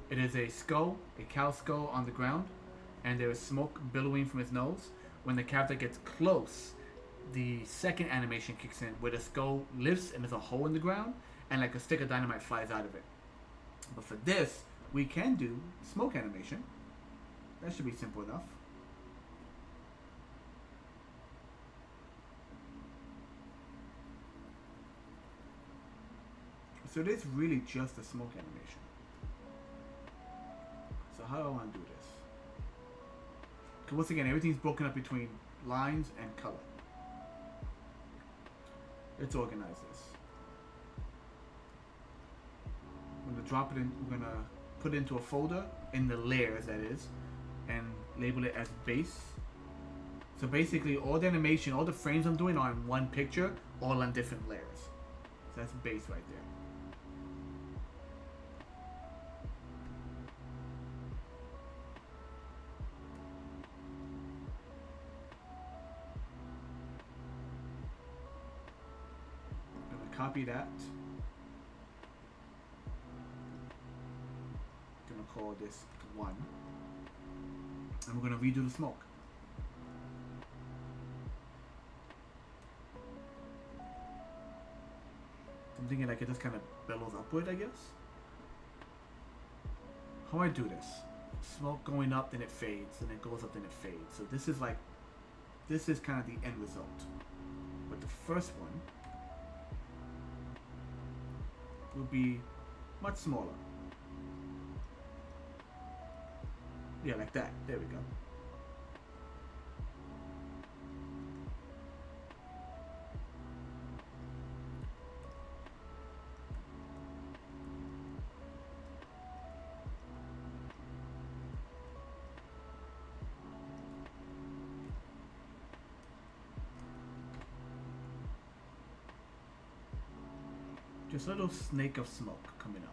It is a skull, a cow skull on the ground, and there is smoke billowing from his nose. When the character gets close, the second animation kicks in, where the skull lifts and there's a hole in the ground, and like a stick of dynamite flies out of it. But for this, we can do smoke animation. That should be simple enough. So it is really just a smoke animation. So how do I want to do this? Because once again, everything's broken up between lines and color. Let's organize this. I'm going to drop it in, we're going to put it into a folder in the layers, that is, and label it as base. So basically all the animation, all the frames I'm doing are in one picture, all on different layers. So that's base right there. Copy that. Gonna call this 1. And we're gonna redo the smoke. I'm thinking like it just kind of bellows upward, I guess. How do I do this? Smoke going up, then it fades, and it goes up, then it fades. So this is like, this is kind of the end result. But the first one will be much smaller. Yeah, like that. There we go. Just a little snake of smoke coming up.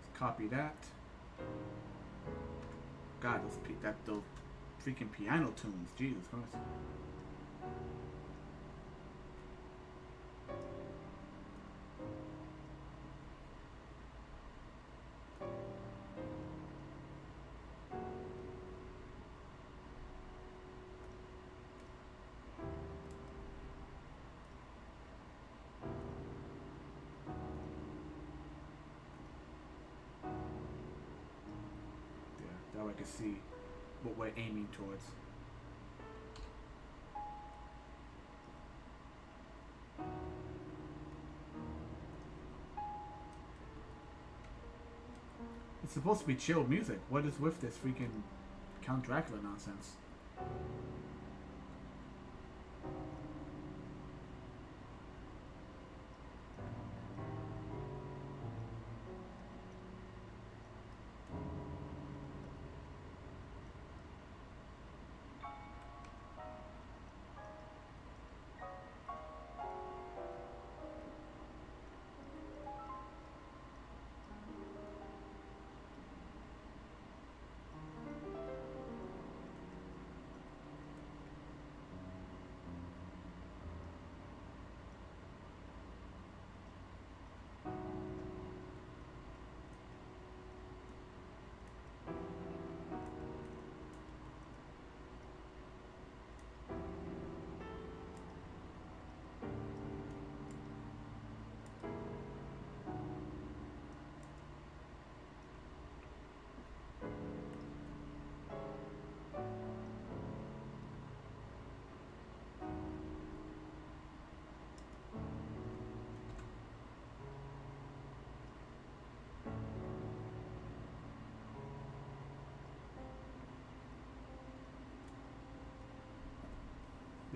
Let's copy that. God, those freaking piano tunes, Jesus Christ. That way I can see what we're aiming towards. It's supposed to be chilled music. What is with this freaking Count Dracula nonsense?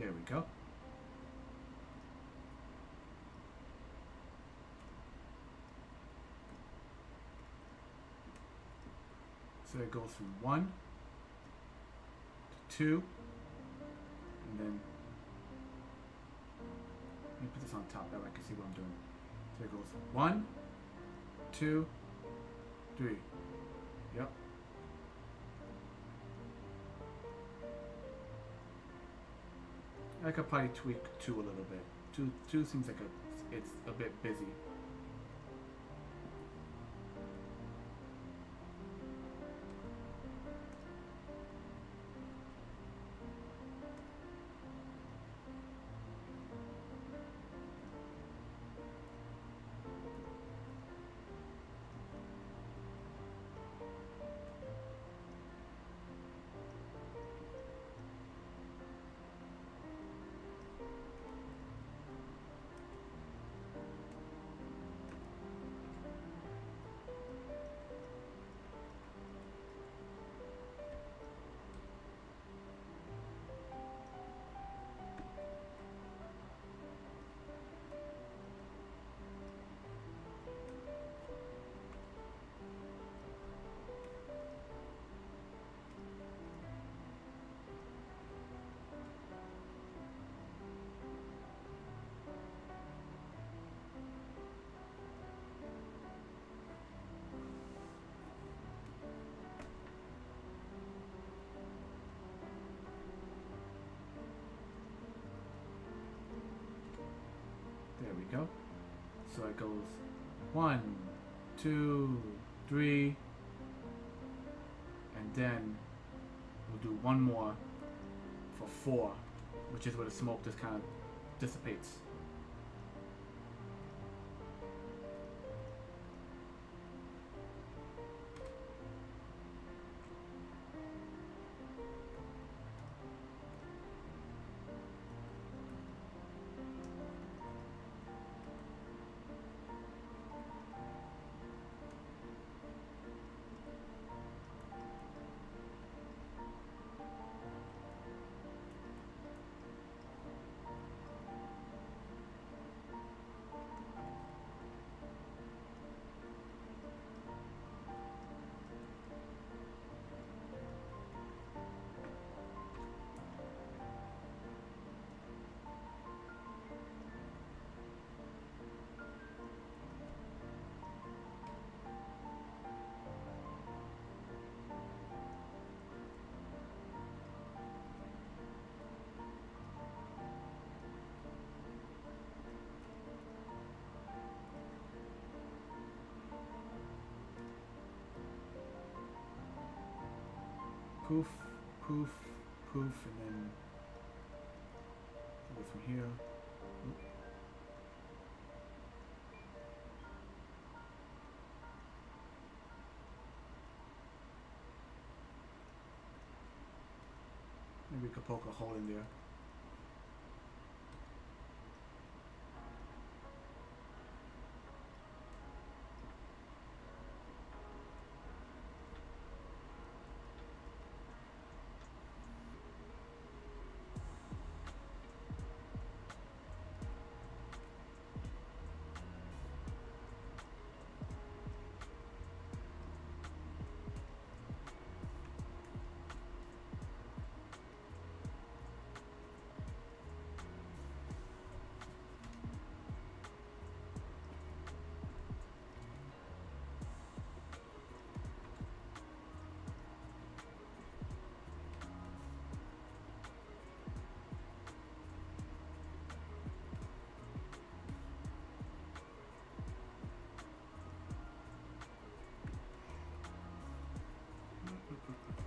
There we go. So it goes from 1 to 2, and then let me put this on top, that way I can see what I'm doing. So it goes 1, 2, 3. Yep. I could probably tweak 2 a little bit. 2 seems like it's a bit busy. There we go. So it goes 1, 2, 3, and then we'll do one more for 4, which is where the smoke just kind of dissipates. Poof, poof, poof, and then go from here. Oop. Maybe we could poke a hole in there.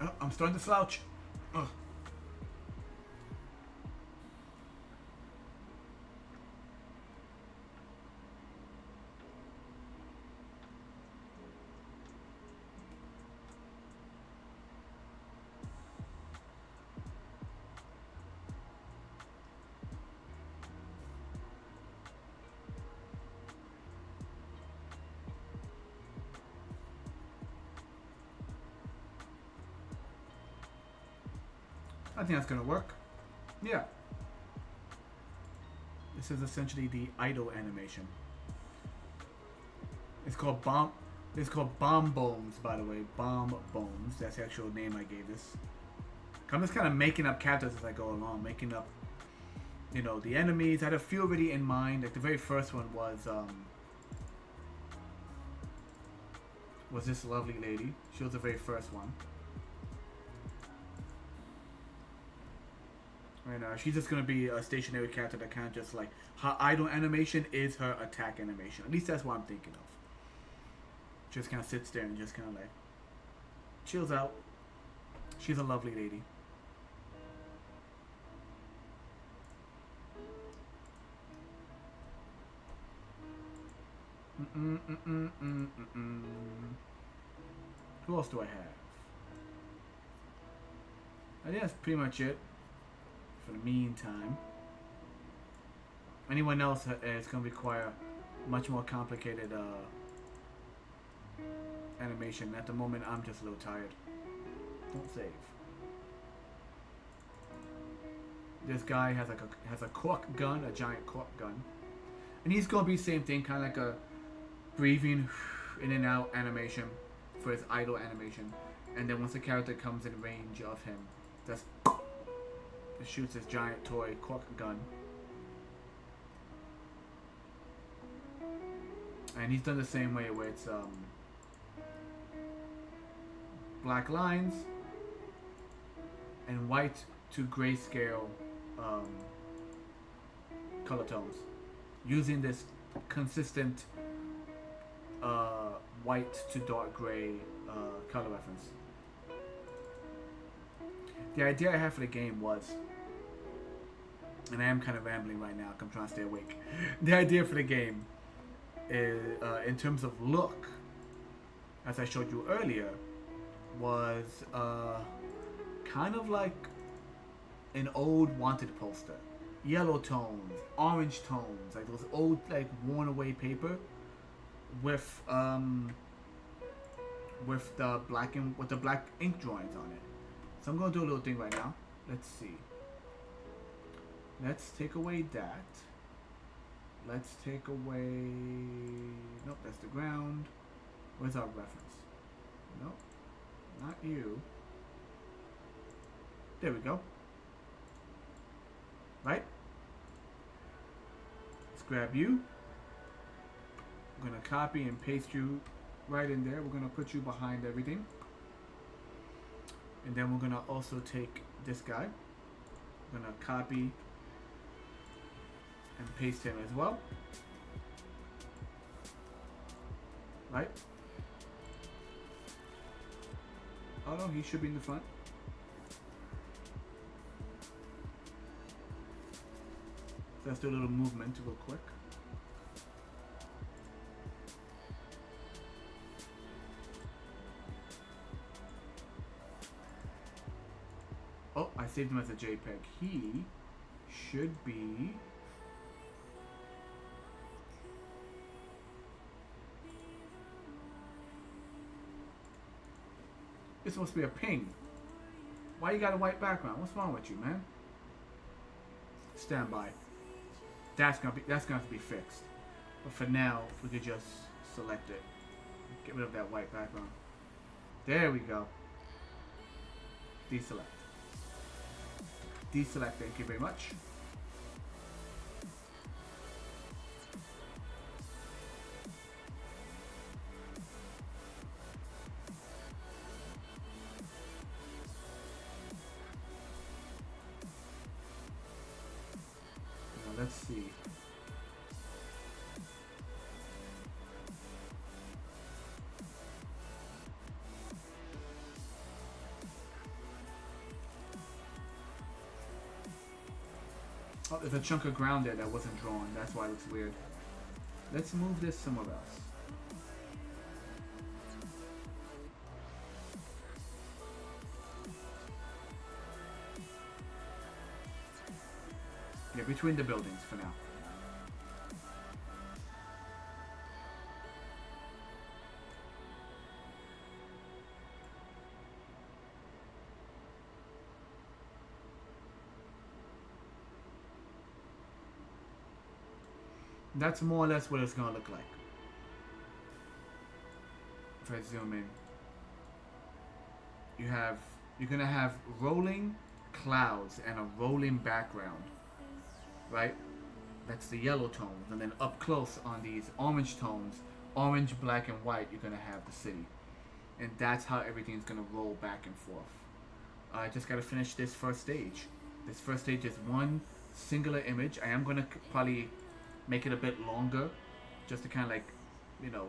Oh, I'm starting to slouch. Ugh. I think that's gonna work. Yeah. This is essentially the idle animation. It's called bomb. It's called bomb bones, by the way. Bomb bones. That's the actual name I gave this. I'm just kind of making up characters as I go along, making up, you know, the enemies. I had a few already in mind. Like the very first one was this lovely lady. She was the very first one. And she's just gonna be a stationary character that kind of just like her idle animation is her attack animation. At least that's what I'm thinking of. Just kind of sits there and just kind of like chills out. She's a lovely lady. Who else do I have? I think that's pretty much it for the meantime. Anyone else is going to require much more complicated animation. At the moment, I'm just a little tired. Don't save. This guy has a cork gun, a giant cork gun, and he's going to be the same thing, kind of like a breathing in and out animation for his idle animation. And then once the character comes in range of him, just shoots his giant toy cork gun. And he's done the same way where it's black lines and white to grayscale color tones, using this consistent white to dark gray color reference. The idea I had for the game was, and I am kind of rambling right now, I'm trying to stay awake. The idea for the game is, in terms of look, as I showed you earlier, was kind of like an old Wanted poster. Yellow tones, orange tones, like those old, like worn away paper with the black ink drawings on it. So I'm gonna do a little thing right now. Let's see. Let's take away that. Let's take away. Nope, that's the ground. Where's our reference? Nope, not you. There we go. Right? Let's grab you. I'm gonna copy and paste you right in there. We're gonna put you behind everything. And then we're gonna also take this guy. We're gonna copy and paste him as well. Right? Oh no, he should be in the front. So let's do a little movement real quick. Oh, I saved him as a JPEG. He should be... This must be a ping. Why you got a white background? What's wrong with you, man? Stand by. That's gonna have to be fixed. But for now, we could just select it. Get rid of that white background. There we go. Deselect. Deselect, thank you very much. Now let's see. Oh, there's a chunk of ground there that wasn't drawn. That's why it looks weird. Let's move this somewhere else. Yeah, between the buildings for now. That's more or less what it's gonna look like. If I zoom in, you're gonna have rolling clouds and a rolling background, right? That's the yellow tones, and then up close on these orange tones, orange, black, and white, you're gonna have the city, and that's how everything's gonna roll back and forth. I just gotta finish this first stage. This first stage is one singular image. I am gonna probably make it a bit longer, just to kind of like, you know,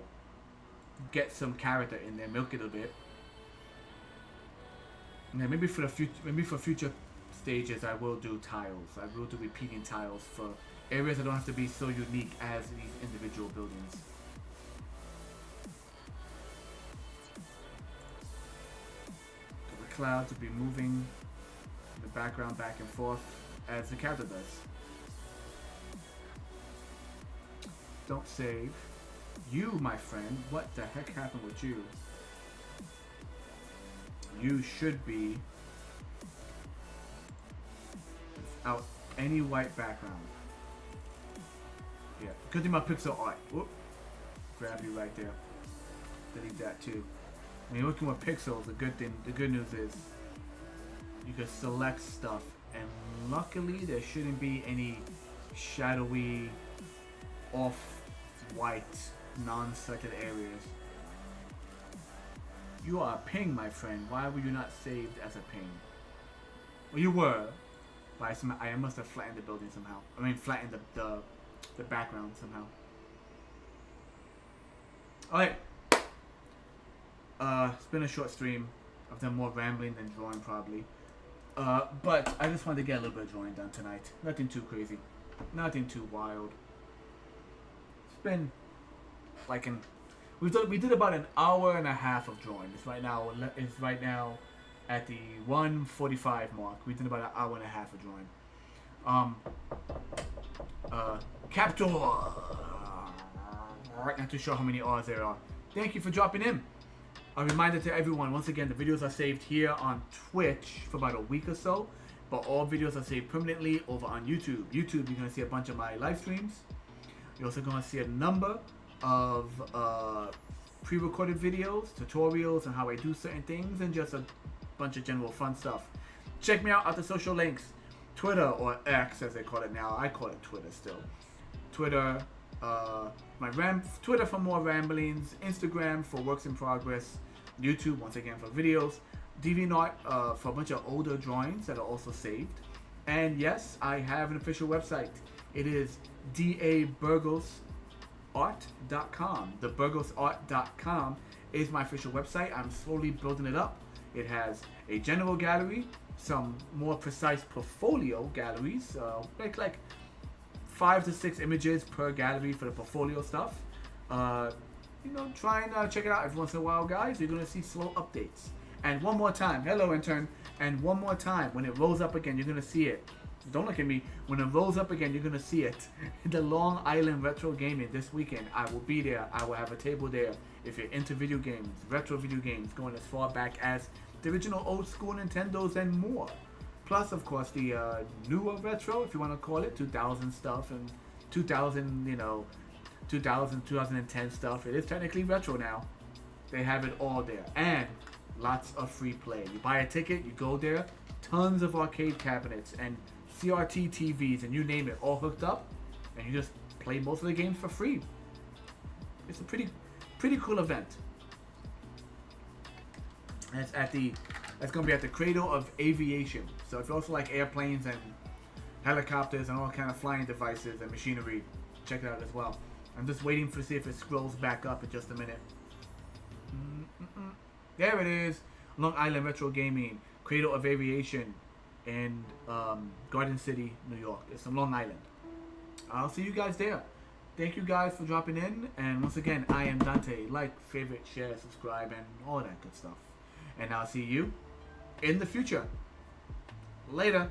get some character in there, milk it a bit. And then maybe for future stages, I will do tiles. I will do repeating tiles for areas that don't have to be so unique as these individual buildings. So the clouds will be moving in the background back and forth as the character does. Don't save. You, my friend, what the heck happened with you? You should be without any white background. Yeah, good thing about pixel art. Whoop. Grab you right there. Delete that too. When you're working with pixels, the good news is you can select stuff, and luckily there shouldn't be any shadowy, off-white, non-selected areas. You are a ping, my friend. Why were you not saved as a ping? Well, you were, but I must have flattened the building somehow. I mean, flattened the background somehow. Alright. It's been a short stream. I've done more rambling than drawing probably. But I just wanted to get a little bit of drawing done tonight. Nothing too crazy. Nothing too wild. It's been like we did about an hour and a half of drawing. It's right now at the 1:45 mark. We did about an hour and a half of drawing. Captor. Not too sure how many R's there are. Thank you for dropping in. A reminder to everyone, once again, the videos are saved here on Twitch for about a week or so, but all videos are saved permanently over on YouTube. YouTube, you're going to see a bunch of my live streams. You're also going to see a number of pre-recorded videos, tutorials on how I do certain things, and just a bunch of general fun stuff. Check me out at the social links. Twitter, or X as they call it now. I call it Twitter still. Twitter, Twitter for more ramblings, Instagram for works in progress, YouTube once again for videos, DeviantArt for a bunch of older drawings that are also saved, and yes, I have an official website. It is daburgosart.com. Theburgosart.com is my official website. I'm slowly building it up. It has a general gallery, some more precise portfolio galleries, like 5 to 6 images per gallery for the portfolio stuff. Try and check it out every once in a while, guys. You're gonna see slow updates. And one more time, hello intern. And one more time, when it rolls up again, you're gonna see it. Don't look at me. When it rolls up again, you're gonna see it. The Long Island Retro Gaming this weekend. I will be there. I will have a table there. If you're into video games, retro video games, going as far back as the original old school Nintendos and more. Plus, of course, the newer retro, if you want to call it, 2000 stuff and 2010 stuff. It is technically retro now. They have it all there. And lots of free play. You buy a ticket, you go there, tons of arcade cabinets and CRT TVs and you name it, all hooked up, and you just play most of the games for free. It's a pretty cool event. And that's going to be at the Cradle of Aviation. So if you also like airplanes and helicopters and all kind of flying devices and machinery, check it out as well. I'm just waiting to see if it scrolls back up in just a minute. There it is. Long Island Retro Gaming, Cradle of Aviation in Garden City, New York. It's in Long Island. I'll see you guys there. Thank you guys for dropping in. And once again, I am Dante. Like, favorite, share, subscribe, and all that good stuff. And I'll see you in the future. Later.